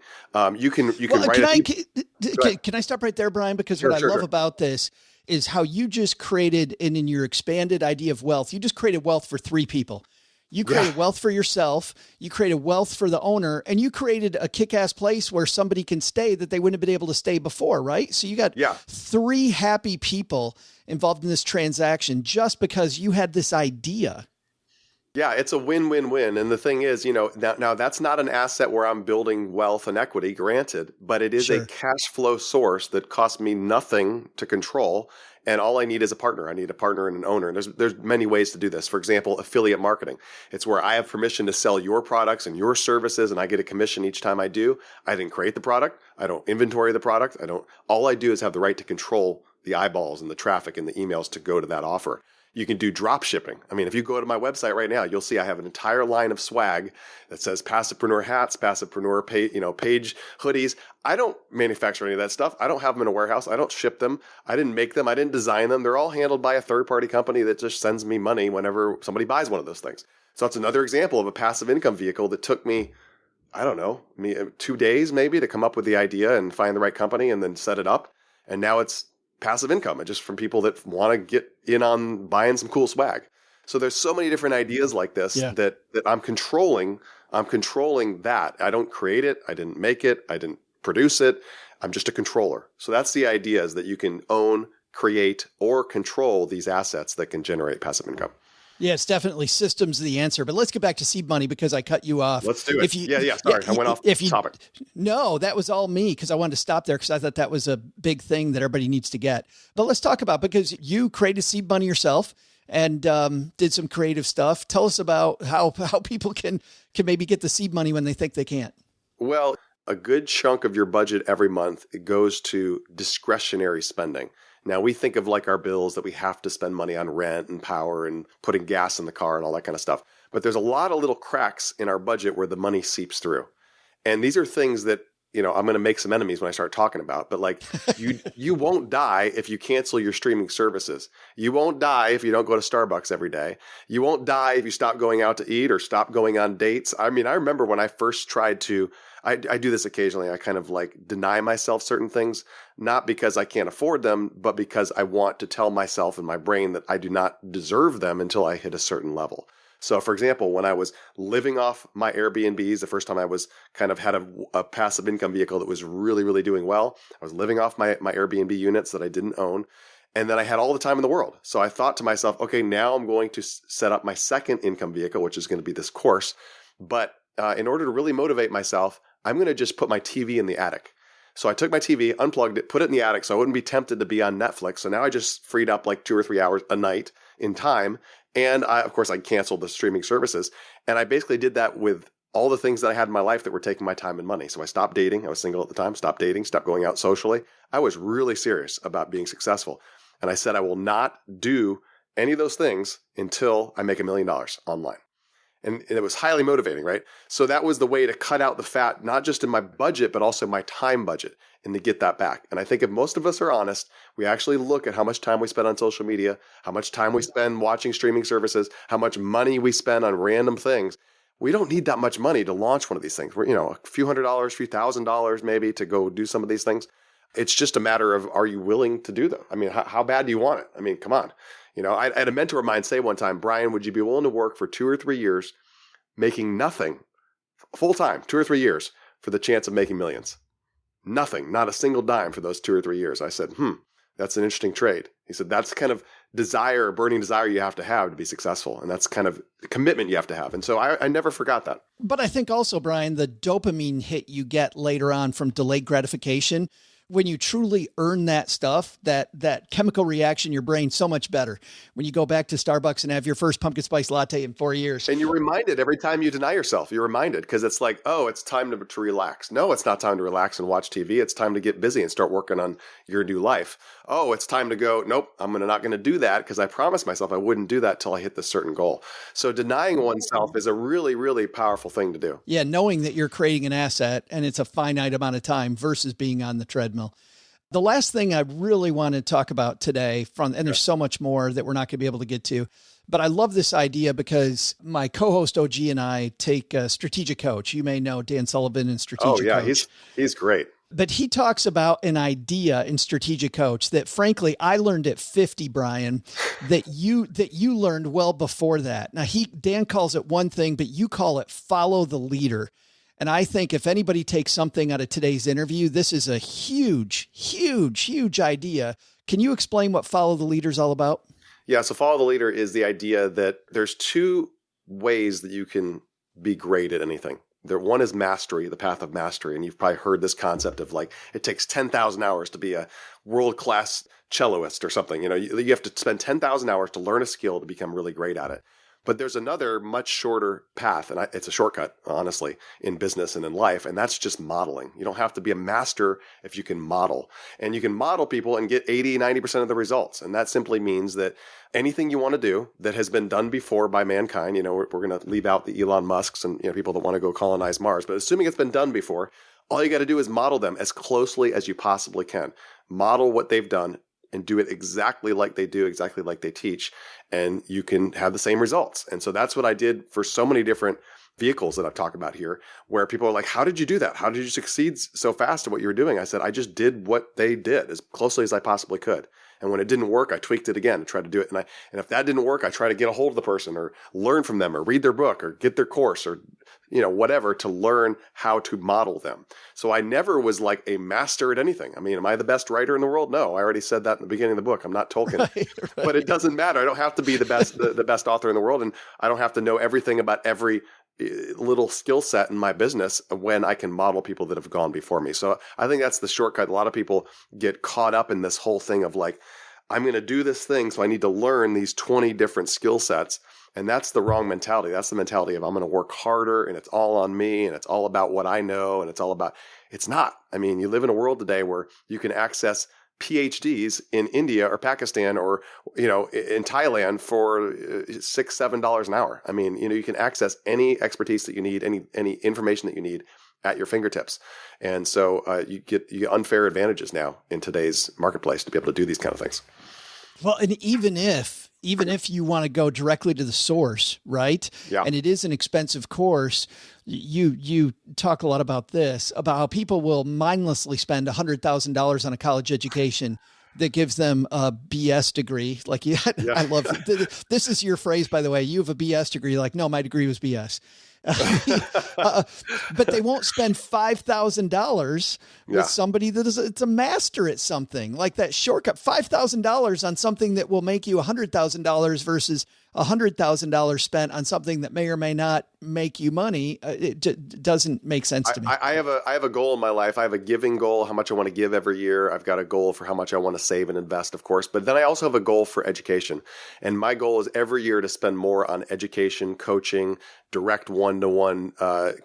You can write Can I stop right there, Brian? Because what I love about this is how you just created, and in your expanded idea of wealth, you just created wealth for 3 people. You created wealth for yourself, you created wealth for the owner, and you created a kick-ass place where somebody can stay that they wouldn't have been able to stay before, right? So you got 3 happy people involved in this transaction just because you had this idea. Yeah, it's a win-win-win. And the thing is, now that's not an asset where I'm building wealth and equity, granted, but it is a cash flow source that costs me nothing to control. And all I need is a partner. I need a partner and an owner. And there's many ways to do this. For example, affiliate marketing. It's where I have permission to sell your products and your services, and I get a commission each time I do. I didn't create the product. I don't inventory the product. All I do is have the right to control the eyeballs and the traffic and the emails to go to that offer. You can do drop shipping. I mean, if you go to my website right now, you'll see I have an entire line of swag that says Passivepreneur hats, Passivepreneur page hoodies. I don't manufacture any of that stuff. I don't have them in a warehouse. I don't ship them. I didn't make them. I didn't design them. They're all handled by a third-party company that just sends me money whenever somebody buys one of those things. So that's another example of a passive income vehicle that took me, 2 days maybe to come up with the idea and find the right company and then set it up. And now it's passive income, and just from people that want to get in on buying some cool swag. So there's so many different ideas like this that I'm controlling. I'm controlling that. I don't create it. I didn't make it. I didn't produce it. I'm just a controller. So that's the idea, is that you can own, create, or control these assets that can generate passive income. Yeah, it's definitely systems the answer. But let's get back to seed money because I cut you off. Let's do it. Sorry, I went off topic. No, that was all me because I wanted to stop there because I thought that was a big thing that everybody needs to get. But let's talk about, because you created seed money yourself and did some creative stuff. Tell us about how people can maybe get the seed money when they think they can't. Well, a good chunk of your budget every month goes to discretionary spending. Now, we think of like our bills that we have to spend money on rent and power and putting gas in the car and all that kind of stuff. But there's a lot of little cracks in our budget where the money seeps through. And these are things that, I'm going to make some enemies when I start talking about. But like you won't die if you cancel your streaming services. You won't die if you don't go to Starbucks every day. You won't die if you stop going out to eat or stop going on dates. I mean, I remember when I first tried to, I do this occasionally. I kind of like deny myself certain things, not because I can't afford them, but because I want to tell myself in my brain that I do not deserve them until I hit a certain level. So for example, when I was living off my Airbnbs, the first time I was kind of had a passive income vehicle that was really, really doing well, I was living off my Airbnb units that I didn't own. And then I had all the time in the world. So I thought to myself, okay, now I'm going to set up my second income vehicle, which is going to be this course. But in order to really motivate myself, I'm going to just put my TV in the attic. So I took my TV, unplugged it, put it in the attic so I wouldn't be tempted to be on Netflix. So now I just freed up like 2 or 3 hours a night in time. And of course, I canceled the streaming services. And I basically did that with all the things that I had in my life that were taking my time and money. So I stopped dating. I was single at the time. Stopped dating, stopped going out socially. I was really serious about being successful. And I said, I will not do any of those things until I make $1 million online. And it was highly motivating, right? So that was the way to cut out the fat, not just in my budget, but also my time budget, and to get that back. And I think if most of us are honest, we actually look at how much time we spend on social media, how much time we spend watching streaming services, how much money we spend on random things. We don't need that much money to launch one of these things. We're, a few $100s, a few $1,000s maybe to go do some of these things. It's just a matter of, are you willing to do them? I mean, how bad do you want it? I mean, come on. I had a mentor of mine say one time, Brian, would you be willing to work for 2 or 3 years making nothing full time, 2 or 3 years for the chance of making millions? Nothing, not a single dime for those 2 or 3 years. I said, That's an interesting trait. He said, that's kind of desire, burning desire you have to be successful. And that's kind of the commitment you have to have. And so I never forgot that. But I think also, Brian, the dopamine hit you get later on from delayed gratification, when you truly earn that stuff, that chemical reaction in your brain, so much better when you go back to Starbucks and have your first pumpkin spice latte in 4 years. And you're reminded every time you deny yourself, you're reminded, because it's like, oh, it's time to relax. No, it's not time to relax and watch TV. It's time to get busy and start working on your new life. Oh, it's time to go, nope, I'm not going to do that because I promised myself I wouldn't do that till I hit this certain goal. So denying oneself is a really, really powerful thing to do. Yeah, knowing that you're creating an asset and it's a finite amount of time versus being on the treadmill. The last thing I really want to talk about today, and there's so much more that we're not going to be able to get to, but I love this idea because my co-host OG and I take a Strategic Coach. You may know Dan Sullivan in Strategic Coach. Oh yeah, he's great. But he talks about an idea in Strategic Coach that, frankly, I learned at 50, Brian, that you learned well before that. Now, Dan calls it one thing, but you call it follow the leader. And I think if anybody takes something out of today's interview, this is a huge, huge, huge idea. Can you explain what follow the leader is all about? Yeah, so follow the leader is the idea that there's two ways that you can be great at anything. One is mastery, the path of mastery. And you've probably heard this concept of like, it takes 10,000 hours to be a world-class celloist or something. You have to spend 10,000 hours to learn a skill to become really great at it. But there's another much shorter path, and it's a shortcut, honestly, in business and in life, and that's just modeling. You don't have to be a master if you can model. And you can model people and get 80, 90% of the results. And that simply means that anything you want to do that has been done before by mankind, we're going to leave out the Elon Musks and people that want to go colonize Mars, but assuming it's been done before, all you got to do is model them as closely as you possibly can. Model what they've done and do it exactly like they do, exactly like they teach, and you can have the same results. And so that's what I did for so many different vehicles that I've talked about here, where people are like, how did you do that? How did you succeed so fast at what you were doing? I said, I just did what they did as closely as I possibly could. And when it didn't work, I tweaked it again and tried to do it. And if that didn't work, I try to get a hold of the person or learn from them or read their book or get their course or whatever to learn how to model them. So I never was like a master at anything. I mean, am I the best writer in the world? No, I already said that in the beginning of the book. I'm not Tolkien, right. But it doesn't matter. I don't have to be the best, the best author in the world. And I don't have to know everything about every little skill set in my business when I can model people that have gone before me. So I think that's the shortcut. A lot of people get caught up in this whole thing of like, I'm going to do this thing, so I need to learn these 20 different skill sets. And that's the wrong mentality. That's the mentality of I'm going to work harder and it's all on me and it's all about what I know and it's not. I mean, you live in a world today where you can access PhDs in India or Pakistan or, in Thailand for $6, $7 an hour. I mean, you can access any expertise that you need, any information that you need at your fingertips. And so you get unfair advantages now in today's marketplace to be able to do these kind of things. Well, and even if you want to go directly to the source, right? Yeah. And it is an expensive course, you talk a lot about this, about how people will mindlessly spend $100,000 on a college education that gives them a BS degree. Like, I love this is your phrase, by the way. You have a BS degree. Like, no, my degree was BS. But they won't spend $5,000 with somebody that it's a master at something like that shortcut. $5,000 on something that will make you $100,000 versus $100,000 spent on something that may or may not make you money. It doesn't make sense to me. I have a goal in my life. I have a giving goal, how much I want to give every year. I've got a goal for how much I want to save and invest, of course. But then I also have a goal for education. And my goal is every year to spend more on education, coaching, direct one-to-one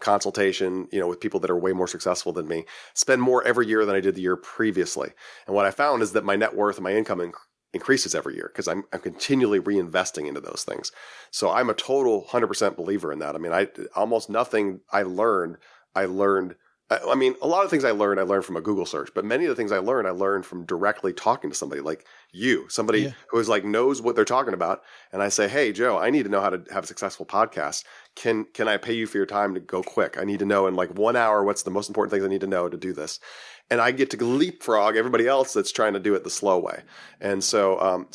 consultation, with people that are way more successful than me. Spend more every year than I did the year previously. And what I found is that my net worth and my income increases every year because I'm continually reinvesting into those things. So I'm a total 100% believer in that. I mean, almost nothing I learned. I mean, a lot of things I learned from a Google search, but many of the things I learned from directly talking to somebody like somebody who is like knows what they're talking about. And I say, hey, Joe, I need to know how to have a successful podcast. Can I pay you for your time to go quick? I need to know in like 1 hour, what's the most important things I need to know to do this. And I get to leapfrog everybody else that's trying to do it the slow way. And so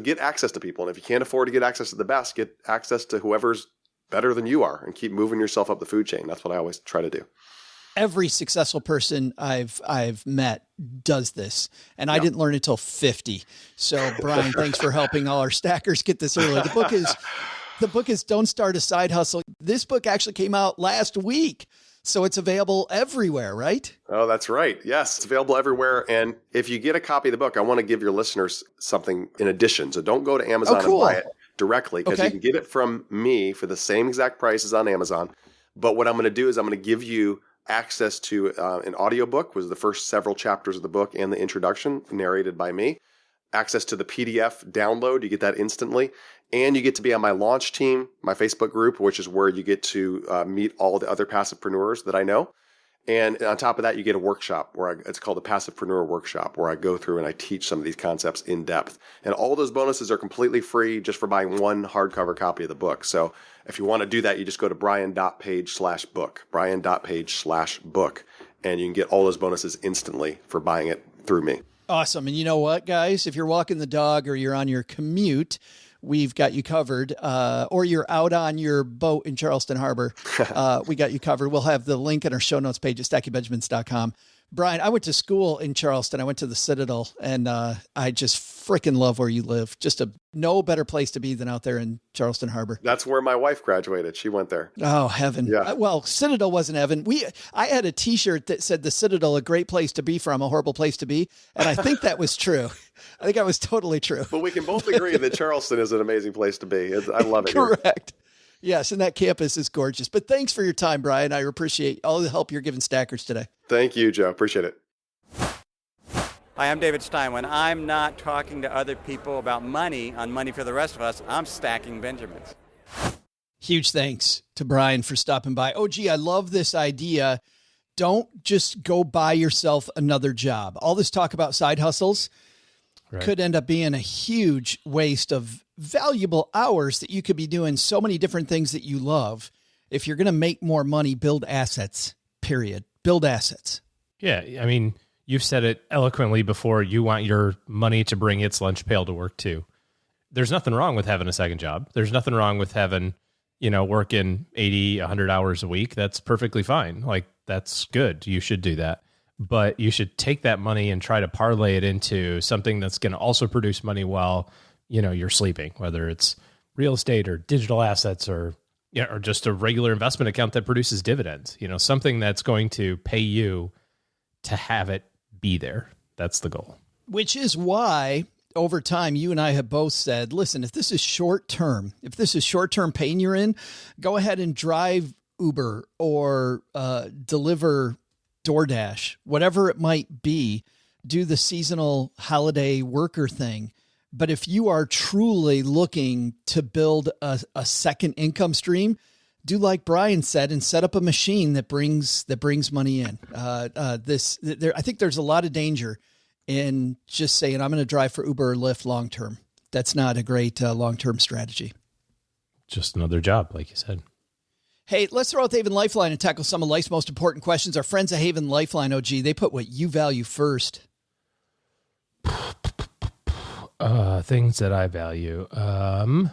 get access to people. And if you can't afford to get access to the best, get access to whoever's better than you are and keep moving yourself up the food chain. That's what I always try to do. every successful person I've met does this, and I didn't learn until 50. So Brian, thanks for helping all our stackers get this early. The book is Don't Start a Side Hustle. This book actually came out last week, so it's available everywhere, right? Oh, that's right. Yes, it's available everywhere. And if you get a copy of the book, I want to give your listeners something in addition. So don't go to Amazon and buy it directly, because you can get it from me for the same exact price as on Amazon. But what I'm going to do is I'm going to give you access to an audiobook, was the first several chapters of the book and the introduction narrated by me. Access to the PDF download, you get that instantly. And you get to be on my launch team, my Facebook group, which is where you get to meet all the other passivepreneurs that I know. And on top of that, you get a workshop it's called the Passivepreneur Workshop, where I go through and I teach some of these concepts in depth. And all those bonuses are completely free just for buying one hardcover copy of the book. So if you want to do that, you just go to brian.page/book, brian.page/book, and you can get all those bonuses instantly for buying it through me. Awesome. And you know what, guys? If you're walking the dog or you're on your commute, we've got you covered. Or you're out on your boat in Charleston Harbor, we got you covered. We'll have the link in our show notes page at stackingbenjamins.com. Brian, I went to school in Charleston. I went to the Citadel, and I just freaking love where you live. Just no better place to be than out there in Charleston Harbor. That's where my wife graduated. She went there. Oh, heaven. Yeah. Well, Citadel wasn't heaven. I had a T-shirt that said the Citadel, a great place to be from, a horrible place to be. And I think that was true. I think that was totally true. But we can both agree that Charleston is an amazing place to be. I love it. Correct. Yes, and that campus is gorgeous. But thanks for your time, Brian. I appreciate all the help you're giving stackers today. Thank you, Joe. Appreciate it. Hi, I'm David Stein. When I'm not talking to other people about money on Money for the Rest of Us, I'm stacking Benjamins. Huge thanks to Brian for stopping by. Oh, gee, I love this idea. Don't just go buy yourself another job. All this talk about side hustles could end up being a huge waste of valuable hours that you could be doing so many different things that you love. If you're going to make more money, build assets, period. Build assets. Yeah. I mean, you've said it eloquently before. You want your money to bring its lunch pail to work too. There's nothing wrong with having a second job. There's nothing wrong with having, working 80, 100 hours a week. That's perfectly fine. Like, that's good. You should do that. But you should take that money and try to parlay it into something that's going to also produce money while, you're sleeping, whether it's real estate or digital assets or just a regular investment account that produces dividends, something that's going to pay you to have it be there. That's the goal. Which is why over time, you and I have both said, listen, if this is short-term pain you're in, go ahead and drive Uber or deliver DoorDash, whatever it might be, do the seasonal holiday worker thing. But if you are truly looking to build a second income stream, do like Brian said and set up a machine that brings money in. I think there's a lot of danger in just saying, I'm going to drive for Uber or Lyft long-term. That's not a great long-term strategy. Just another job, like you said. Hey, let's throw out the Haven Lifeline and tackle some of life's most important questions. Our friends at Haven Lifeline, OG, they put what you value first. Things that I value. I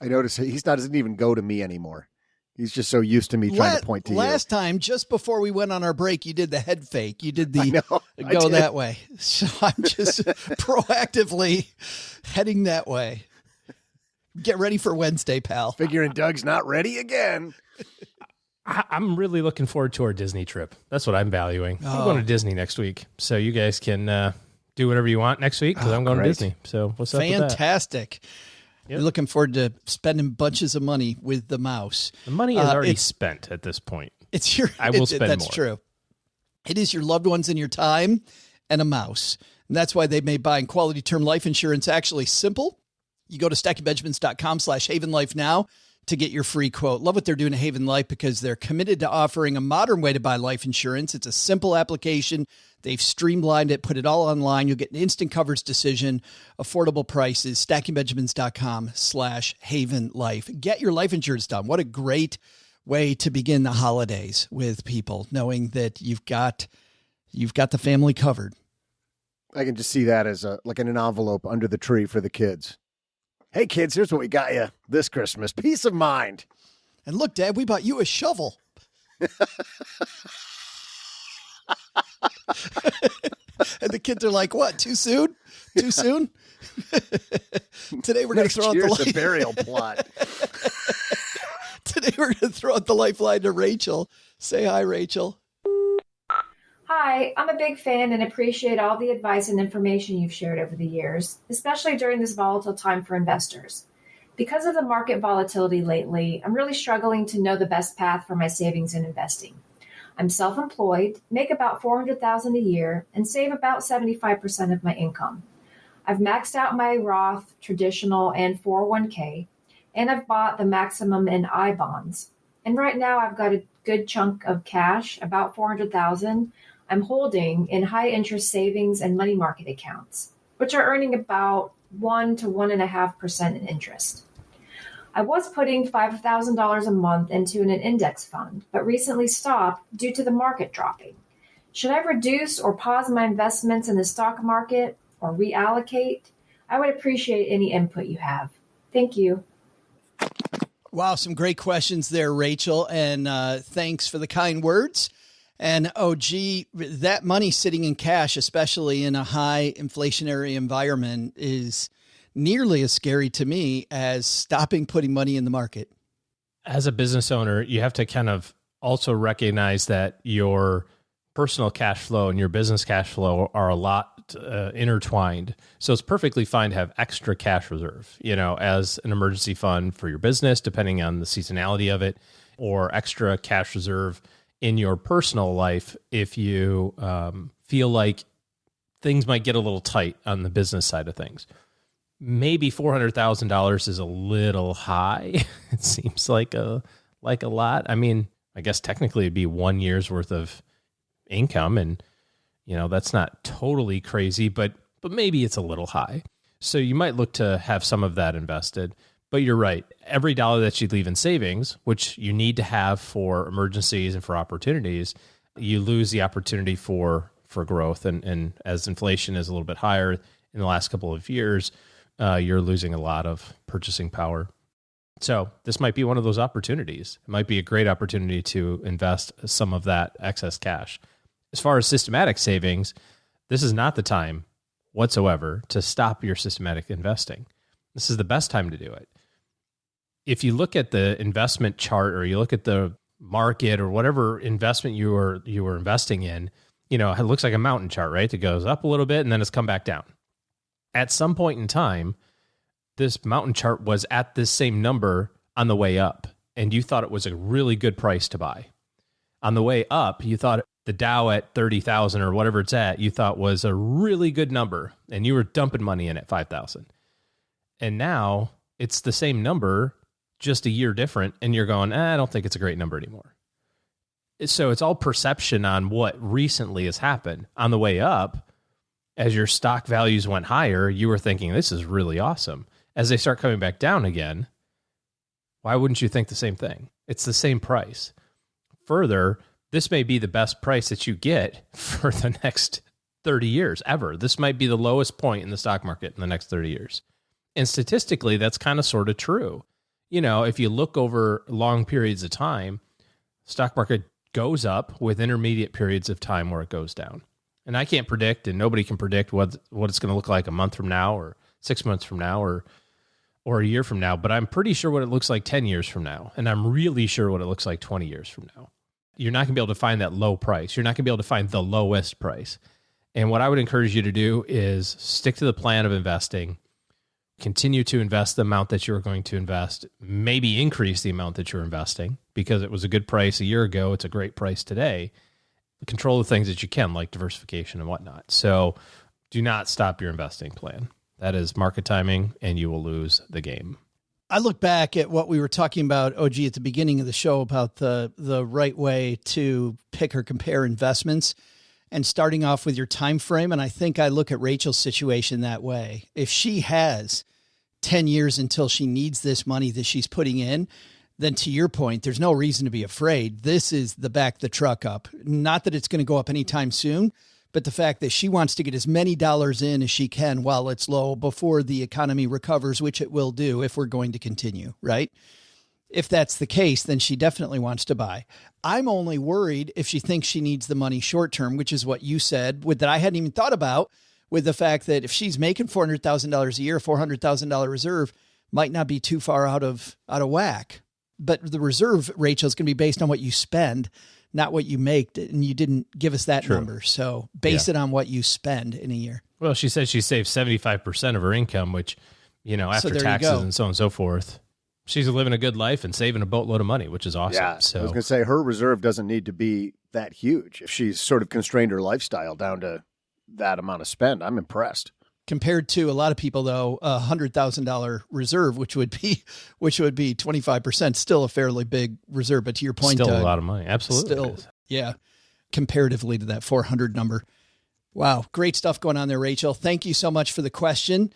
notice he doesn't even go to me anymore. He's just so used to me trying to point to you. Last time, just before we went on our break, you did the head fake. You did the go that way. So I'm just proactively heading that way. Get ready for Wednesday, pal. Figuring Doug's not ready again. I'm really looking forward to our Disney trip. That's what I'm valuing. I'm going to Disney next week. So you guys can do whatever you want next week because I'm going to Disney. So what's up with that? Fantastic. Yep. You're looking forward to spending bunches of money with the mouse. The money is already spent at this point. I will spend more. That's true. It is your loved ones and your time and a mouse. And that's why they made buying quality term life insurance actually simple. You go to stackingbenjamins.com/Haven Life now to get your free quote. Love what they're doing at Haven Life because they're committed to offering a modern way to buy life insurance. It's a simple application. They've streamlined it, put it all online. You'll get an instant coverage decision, affordable prices, stackingbenjamins.com/Haven Life. Get your life insurance done. What a great way to begin the holidays with people, knowing that you've got the family covered. I can just see that as like in an envelope under the tree for the kids. Hey, kids, here's what we got you this Christmas. Peace of mind. And look, Dad, we bought you a shovel. And the kids are like, what, too soon? Too soon? Today we're going to throw out the burial plot. Today we're going to throw out the lifeline to Rachel. Say hi, Rachel. Hi, I'm a big fan and appreciate all the advice and information you've shared over the years, especially during this volatile time for investors. Because of the market volatility lately, I'm really struggling to know the best path for my savings and investing. I'm self-employed, make about $400,000 a year, and save about 75% of my income. I've maxed out my Roth, traditional, and 401k, and I've bought the maximum and I bonds. And right now I've got a good chunk of cash, about $400,000, I'm holding in high interest savings and money market accounts, which are earning about 1 to 1.5% in interest. I was putting $5,000 a month into an index fund, but recently stopped due to the market dropping. Should I reduce or pause my investments in the stock market or reallocate? I would appreciate any input you have. Thank you. Wow, some great questions there, Rachel, and thanks for the kind words. And that money sitting in cash, especially in a high inflationary environment, is nearly as scary to me as stopping putting money in the market. As a business owner, you have to kind of also recognize that your personal cash flow and your business cash flow are a lot intertwined. So it's perfectly fine to have extra cash reserve, as an emergency fund for your business, depending on the seasonality of it, or extra cash reserve in your personal life if you feel like things might get a little tight on the business side of things. Maybe $400,000 is a little high. It seems like a lot. I mean, I guess technically it'd be 1 year's worth of income, and that's not totally crazy, but maybe it's a little high. So you might look to have some of that invested. But you're right. Every dollar that you leave in savings, which you need to have for emergencies and for opportunities, you lose the opportunity for growth. And as inflation is a little bit higher in the last couple of years, you're losing a lot of purchasing power. So this might be one of those opportunities. It might be a great opportunity to invest some of that excess cash. As far as systematic savings, this is not the time whatsoever to stop your systematic investing. This is the best time to do it. If you look at the investment chart, or you look at the market, or whatever investment you were investing in, it looks like a mountain chart, right? It goes up a little bit and then it's come back down. At some point in time, this mountain chart was at this same number on the way up, and you thought it was a really good price to buy. On the way up, you thought the Dow at 30,000 or whatever it's at, you thought was a really good number, and you were dumping money in at 5,000. And now it's the same number, just a year different, and you're going, I don't think it's a great number anymore. So it's all perception on what recently has happened. On the way up, as your stock values went higher, you were thinking, this is really awesome. As they start coming back down again, why wouldn't you think the same thing? It's the same price. Further, this may be the best price that you get for the next 30 years ever. This might be the lowest point in the stock market in the next 30 years. And statistically, that's kind of sort of true. If you look over long periods of time, stock market goes up with intermediate periods of time where it goes down. And I can't predict, and nobody can predict what it's going to look like a month from now, or 6 months from now, or a year from now. But I'm pretty sure what it looks like 10 years from now. And I'm really sure what it looks like 20 years from now. You're not going to be able to find that low price. You're not going to be able to find the lowest price. And what I would encourage you to do is stick to the plan of investing. Continue to invest the amount that you're going to invest, maybe increase the amount that you're investing, because it was a good price a year ago. It's a great price today. Control the things that you can, like diversification and whatnot. So do not stop your investing plan. That is market timing, and you will lose the game. I look back at what we were talking about, OG, at the beginning of the show about the right way to pick or compare investments, and starting off with your time frame. And I think I look at Rachel's situation that way. If she has 10 years until she needs this money that she's putting in, then to your point, there's no reason to be afraid. This is the back the truck up. Not that it's going to go up anytime soon, but the fact that she wants to get as many dollars in as she can while it's low before the economy recovers, which it will do if we're going to continue, right? if that's the case, then she definitely wants to buy. I'm only worried if she thinks she needs the money short term, which is what you said, with that I hadn't even thought about, with the fact that if she's making $400,000 a year, $400,000 reserve might not be too far out of whack. But the reserve, Rachel, is going to be based on what you spend, not what you make. And you didn't give us that number. So base it on what you spend in a year. Well, she said she saved 75% of her income, which, after taxes and so on and so forth, she's living a good life and saving a boatload of money, which is awesome. Yeah, So I was going to say her reserve doesn't need to be that huge. If she's sort of constrained her lifestyle down to that amount of spend, I'm impressed. Compared to a lot of people, though, $100,000 reserve, which would be 25%, still a fairly big reserve. But to your point, still a lot of money. Absolutely. Yeah, comparatively to that 400 number. Wow, great stuff going on there, Rachel. Thank you so much for the question.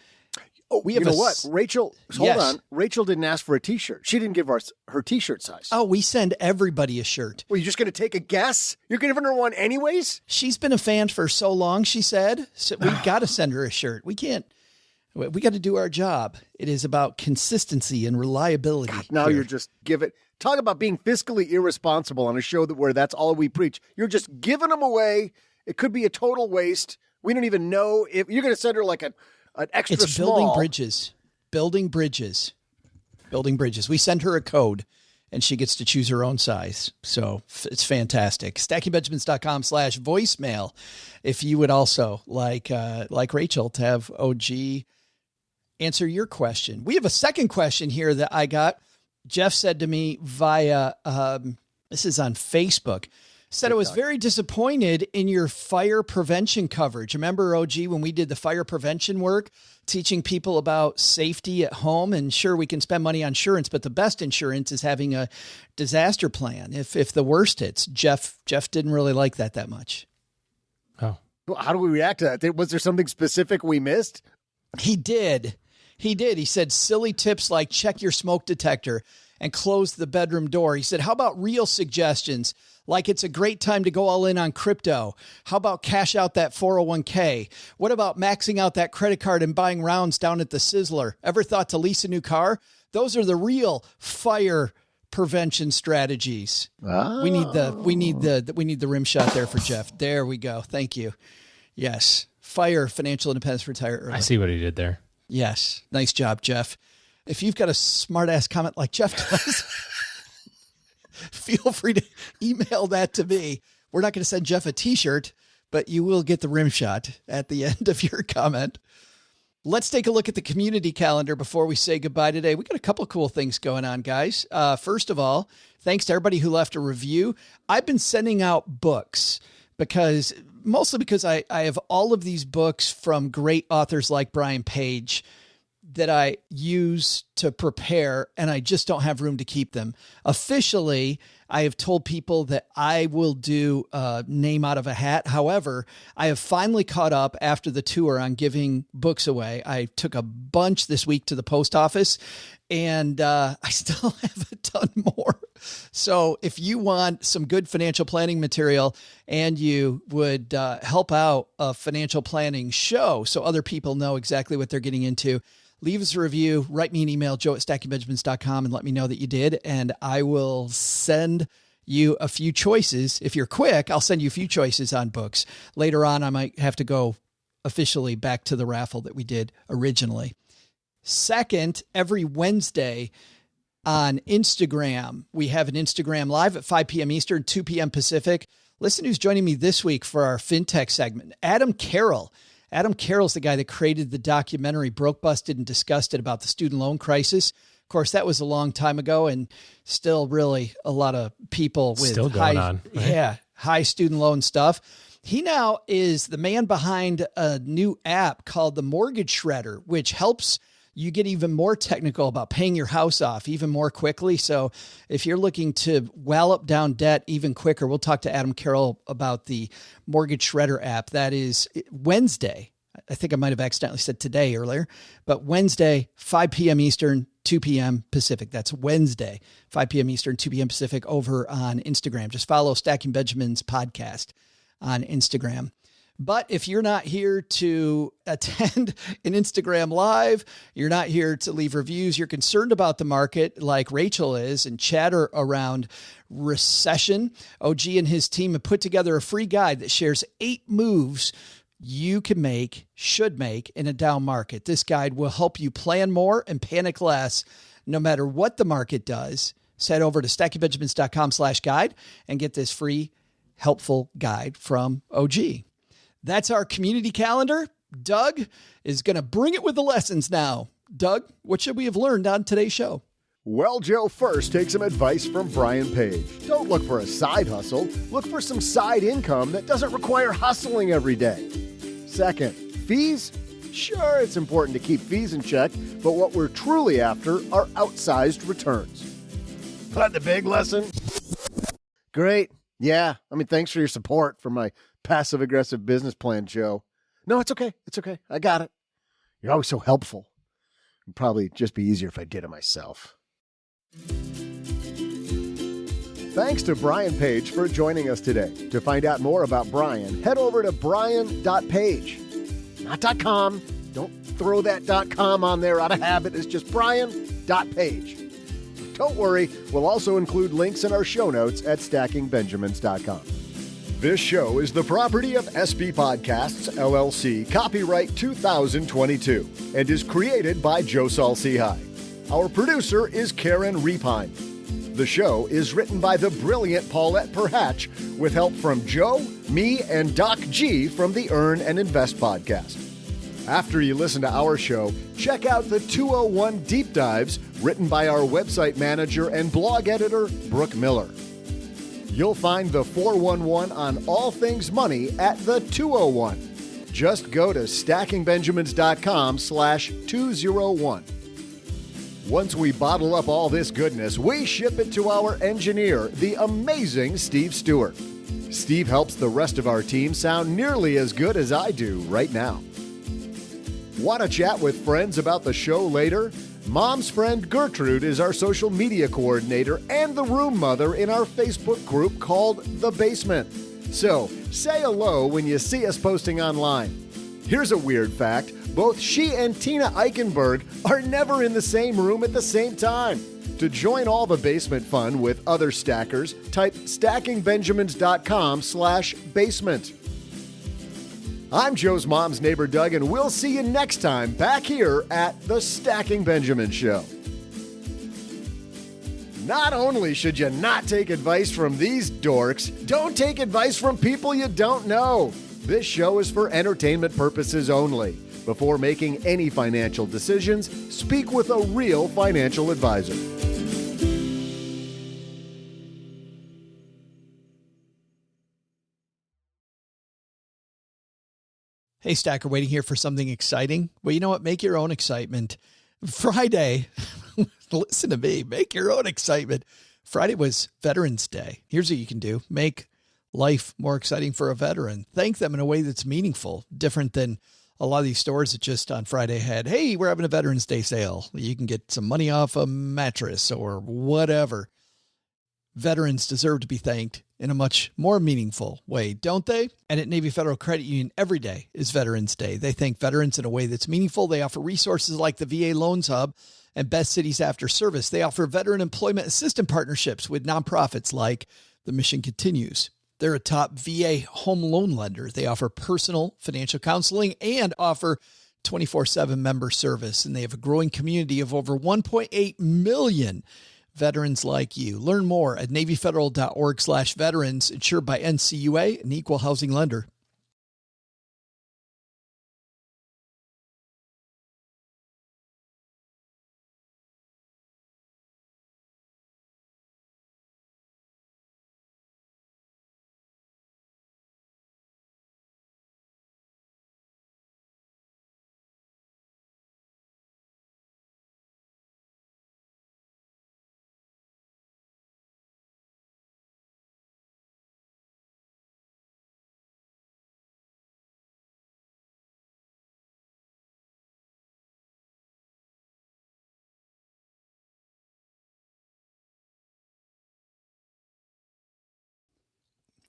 Oh, you know what? Rachel, hold on. Rachel didn't ask for a T-shirt. She didn't give us her T-shirt size. Oh, we send everybody a shirt. Well, you're just going to take a guess? You're giving her one anyways? She's been a fan for so long, she said. So we've got to send her a shirt. We got to do our job. It is about consistency and reliability. God, now you're just talk about being fiscally irresponsible on a show where that's all we preach. You're just giving them away. It could be a total waste. We don't even know if you're going to send her like an extra it's small. Building bridges. We send her a code and she gets to choose her own size. So it's fantastic. StackingBenjamins.com/voicemail. If you would also like Rachel to have OG answer your question. We have a second question here that I got. Jeff said to me via, this is on Facebook, said I was very disappointed in your fire prevention coverage. Remember, OG, when we did the fire prevention work, teaching people about safety at home? And sure, we can spend money on insurance, but the best insurance is having a disaster plan if the worst hits. Jeff didn't really like that much. Oh. Well, how do we react to that? Was there something specific we missed? He did. He said silly tips like check your smoke detector and close the bedroom door. He said, how about real suggestions? Like it's a great time to go all in on crypto. How about cash out that 401k? What about maxing out that credit card and buying rounds down at the Sizzler? Ever thought to lease a new car? Those are the real fire prevention strategies. Oh. We need the rim shot there for Jeff. There we go. Thank you. Yes. Fire financial independence, retire early. I see what he did there. Yes. Nice job, Jeff. If you've got a smart ass comment like Jeff does, feel free to email that to me. We're not going to send Jeff a t-shirt, but you will get the rim shot at the end of your comment. Let's take a look at the community calendar before we say goodbye today. We got a couple of cool things going on, guys. First of all, thanks to everybody who left a review. I've been sending out books mostly because I have all of these books from great authors like Brian Page that I use to prepare, and I just don't have room to keep them. Officially, I have told people that I will do a name out of a hat. However, I have finally caught up after the tour on giving books away. I took a bunch this week to the post office, and I still have a ton more. So if you want some good financial planning material and you would help out a financial planning show so other people know exactly what they're getting into, leave us a review, write me an email, joe@stackingbenjamins.com, and let me know that you did. And I will send you a few choices. If you're quick, I'll send you a few choices on books. Later on, I might have to go officially back to the raffle that we did originally. Second, every Wednesday on Instagram, we have an Instagram Live at 5 p.m. Eastern, 2 p.m. Pacific. Listen who's joining me this week for our FinTech segment, Adam Carroll. Adam Carroll's the guy that created the documentary Broke, Busted, and Disgusted about the student loan crisis. Of course, that was a long time ago, and still really a lot of people with still going on, right? High student loan stuff. He now is the man behind a new app called the Mortgage Shredder, which helps you get even more technical about paying your house off even more quickly. So if you're looking to wallop down debt even quicker, we'll talk to Adam Carroll about the Mortgage Shredder app. That is Wednesday. I think I might have accidentally said today earlier, but Wednesday, 5 p.m. Eastern, 2 p.m. Pacific. That's Wednesday, 5 p.m. Eastern, 2 p.m. Pacific over on Instagram. Just follow Stacking Benjamins podcast on Instagram. But if you're not here to attend an Instagram Live, you're not here to leave reviews, you're concerned about the market like Rachel is and chatter around recession, OG and his team have put together a free guide that shares 8 moves you can make, should make in a down market. This guide will help you plan more and panic less no matter what the market does. Head over to stackingbenjamins.com/guide and get this free, helpful guide from OG. That's our community calendar. Doug is going to bring it with the lessons now. Doug, what should we have learned on today's show? Well, Joe, first, take some advice from Brian Page. Don't look for a side hustle. Look for some side income that doesn't require hustling every day. Second, fees? Sure, it's important to keep fees in check, but what we're truly after are outsized returns. But the big lesson? Great. Yeah, thanks for your support for my passive-aggressive business plan, Joe. No, it's okay. It's okay. I got it. You're always so helpful. It'd probably just be easier if I did it myself. Thanks to Brian Page for joining us today. To find out more about Brian, head over to brian.page. Not .com. Don't throw that .com on there out of habit. It's just brian.page. Don't worry, we'll also include links in our show notes at stackingbenjamins.com. This show is the property of SB Podcasts, LLC, copyright 2022, and is created by Joe Saul-Sehy. Our producer is Karen Repine. The show is written by the brilliant Paulette Perhatch with help from Joe, me, and Doc G from the Earn and Invest podcast. After you listen to our show, check out the 201 Deep Dives written by our website manager and blog editor, Brooke Miller. You'll find the 411 on all things money at the 201. Just go to stackingbenjamins.com/201. Once we bottle up all this goodness, we ship it to our engineer, the amazing Steve Stewart. Steve helps the rest of our team sound nearly as good as I do right now. Want to chat with friends about the show later? Mom's friend Gertrude is our social media coordinator and the room mother in our Facebook group called The Basement. So, say hello when you see us posting online. Here's a weird fact. Both she and Tina Eichenberg are never in the same room at the same time. To join all the basement fun with other stackers, type stackingbenjamins.com/basement. I'm Joe's mom's neighbor, Doug, and we'll see you next time back here at the Stacking Benjamin Show. Not only should you not take advice from these dorks, don't take advice from people you don't know. This show is for entertainment purposes only. Before making any financial decisions, speak with a real financial advisor. Hey, Stacker, waiting here for something exciting? Well, you know what? Make your own excitement. Friday, listen to me, make your own excitement. Friday was Veterans Day. Here's what you can do. Make life more exciting for a veteran. Thank them in a way that's meaningful, different than a lot of these stores that just on Friday had, hey, we're having a Veterans Day sale. You can get some money off a mattress or whatever. Veterans deserve to be thanked in a much more meaningful way, don't they? And at Navy Federal Credit Union, every day is Veterans Day. They thank veterans in a way that's meaningful. They offer resources like the VA Loans Hub and Best Cities After Service. They offer veteran employment assistance partnerships with nonprofits like The Mission Continues. They're a top VA home loan lender. They offer personal financial counseling and offer 24/7 member service. And they have a growing community of over 1.8 million veterans like you. Learn more at NavyFederal.org/veterans, insured by NCUA, an equal housing lender.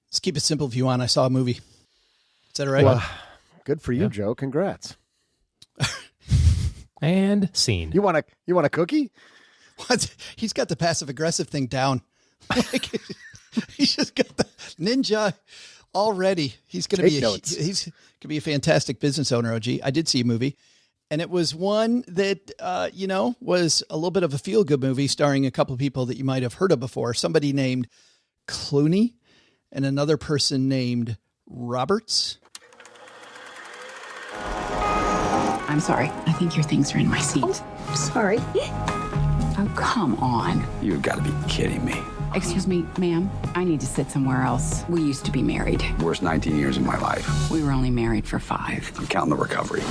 Let's keep it simple if you want. I saw a movie. Is that right? Well, good for you, Joe. Congrats. And scene. You want a cookie? What? He's got the passive aggressive thing down. He's just got the ninja already. He's going to be a fantastic business owner. OG. I did see a movie, and it was one that was a little bit of a feel good movie starring a couple of people that you might have heard of before. Somebody named Clooney and another person named Roberts. I'm sorry. I think your things are in my seat. Oh, sorry. Oh, come on. You've got to be kidding me. Excuse me, ma'am. I need to sit somewhere else. We used to be married. Worst 19 years of my life. We were only married for 5. I'm counting the recovery.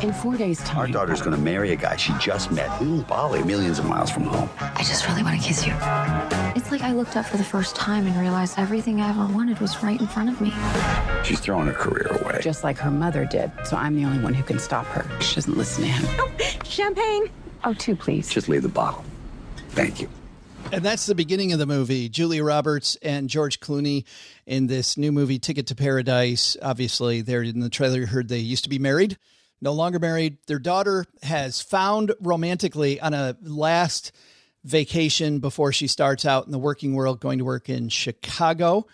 In 4 days' time. Our daughter's going to marry a guy she just met in Bali, millions of miles from home. I just really want to kiss you. It's like I looked up for the first time and realized everything I ever wanted was right in front of me. She's throwing her career away. Just like her mother did. So I'm the only one who can stop her. She doesn't listen to him. Oh, champagne. Oh, 2, please. Just leave the bottle. Thank you. And that's the beginning of the movie. Julia Roberts and George Clooney in this new movie, Ticket to Paradise. Obviously, there in the trailer, you heard they used to be married, no longer married. Their daughter has found romantically on a last vacation before she starts out in the working world, going to work in Chicago.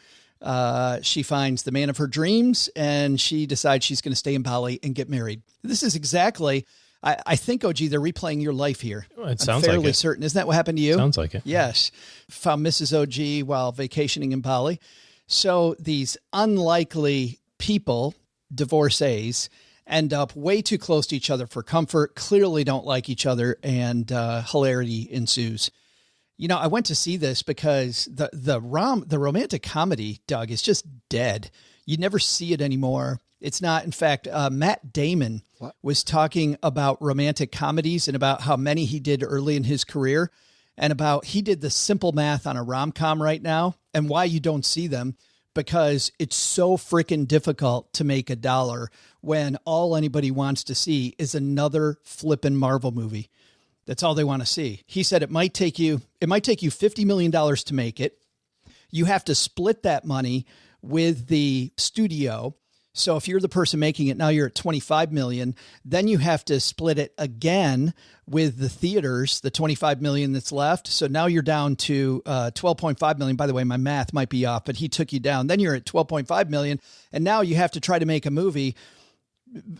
She finds the man of her dreams, and she decides she's going to stay in Bali and get married. This is exactly... I think, OG, they're replaying your life here. It sounds I'm fairly like it. certain. Isn't that what happened to you? Sounds like it. Yes. Found Mrs. OG while vacationing in Bali. So these unlikely people, divorcees, end up way too close to each other for comfort, clearly don't like each other, and hilarity ensues. You know, I went to see this because the romantic comedy, Doug, is just dead. You never see it anymore. It's not. In fact, Matt Damon was talking about romantic comedies and about how many he did early in his career, and about he did the simple math on a rom-com right now and why you don't see them, because it's so freaking difficult to make $1 when all anybody wants to see is another flippin' Marvel movie. That's all they want to see. He said it might take you $50 million to make it. You have to split that money with the studio. So if you're the person making it, now you're at 25 million, then you have to split it again with the theaters, the 25 million that's left. So now you're down to 12.5 million. By the way, my math might be off, but he took you down. Then you're at 12.5 million. And now you have to try to make a movie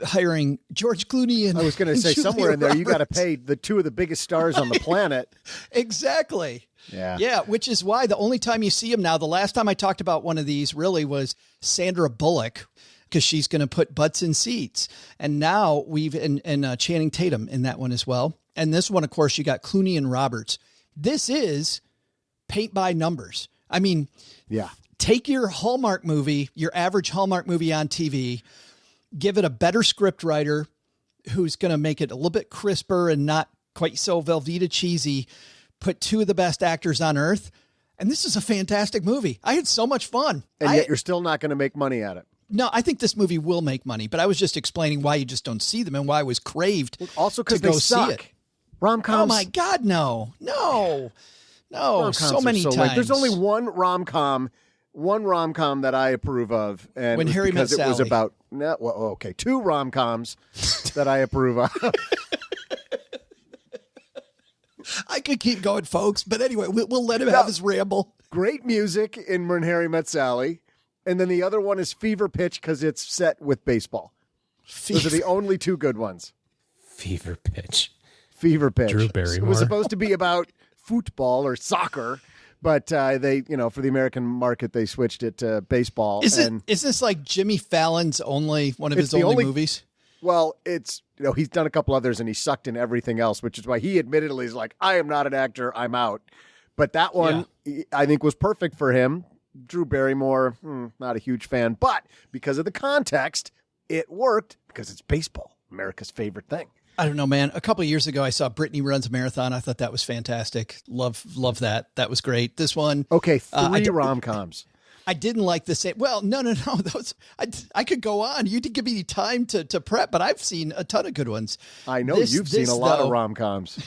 hiring George Clooney. And I was going to say, Julia somewhere in there, you got to Roberts. pay the 2 of the biggest stars on the planet. Exactly. Yeah. Yeah. Which is why the only time you see him now, the last time I talked about one of these really was Sandra Bullock, because she's going to put butts in seats. And now and Channing Tatum in that one as well. And this one, of course, you got Clooney and Roberts. This is paint by numbers. I mean, yeah. Take your Hallmark movie, your average Hallmark movie on TV, give it a better script writer who's going to make it a little bit crisper and not quite so Velveeta cheesy, put 2 of the best actors on earth. And this is a fantastic movie. I had so much fun. And yet you're still not going to make money at it. No, I think this movie will make money, but I was just explaining why you just don't see them and why I was craved also to because go they suck. see it. Rom-coms. Oh my God, no. Rom-coms So many are times. There's only one rom-com that I approve of, and When it was Harry Met because it was Sally. about 2 rom-coms that I approve of. I could keep going, folks, but anyway, we'll let him have his ramble. Great music in When Harry Met Sally. And then the other one is Fever Pitch because it's set with baseball. Those are the only 2 good ones. Fever Pitch. Fever Pitch. Drew Barrymore. It was supposed to be about football or soccer, but they, for the American market, they switched it to baseball. Is this like Jimmy Fallon's one of his the only movies? Well, it's, he's done a couple others and he sucked in everything else, which is why he admittedly is like, I am not an actor, I'm out. But that one, I think, was perfect for him. Drew Barrymore, not a huge fan, but because of the context, it worked because it's baseball, America's favorite thing. I don't know, man. A couple of years ago, I saw Brittany Runs a Marathon. I thought that was fantastic. Love that. That was great. This one. Okay, 3 rom-coms. I didn't like the same. Well, no. Those I could go on. You didn't give me time to prep, but I've seen a ton of good ones. I know you've seen a lot of rom-coms.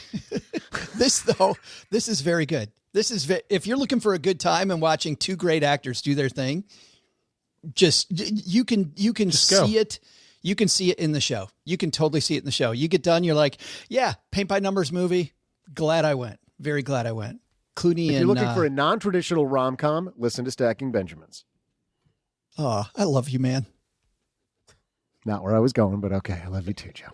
This is very good. If you're looking for a good time and watching 2 great actors do their thing, just you can see it. You can see it in the show. You can totally see it in the show. You get done, you're like, yeah, paint by numbers movie. Glad I went. Very glad I went. Clooney. If you're looking for a non-traditional rom-com, listen to Stacking Benjamins. Oh, I love you, man. Not where I was going, but okay. I love you too, Joe.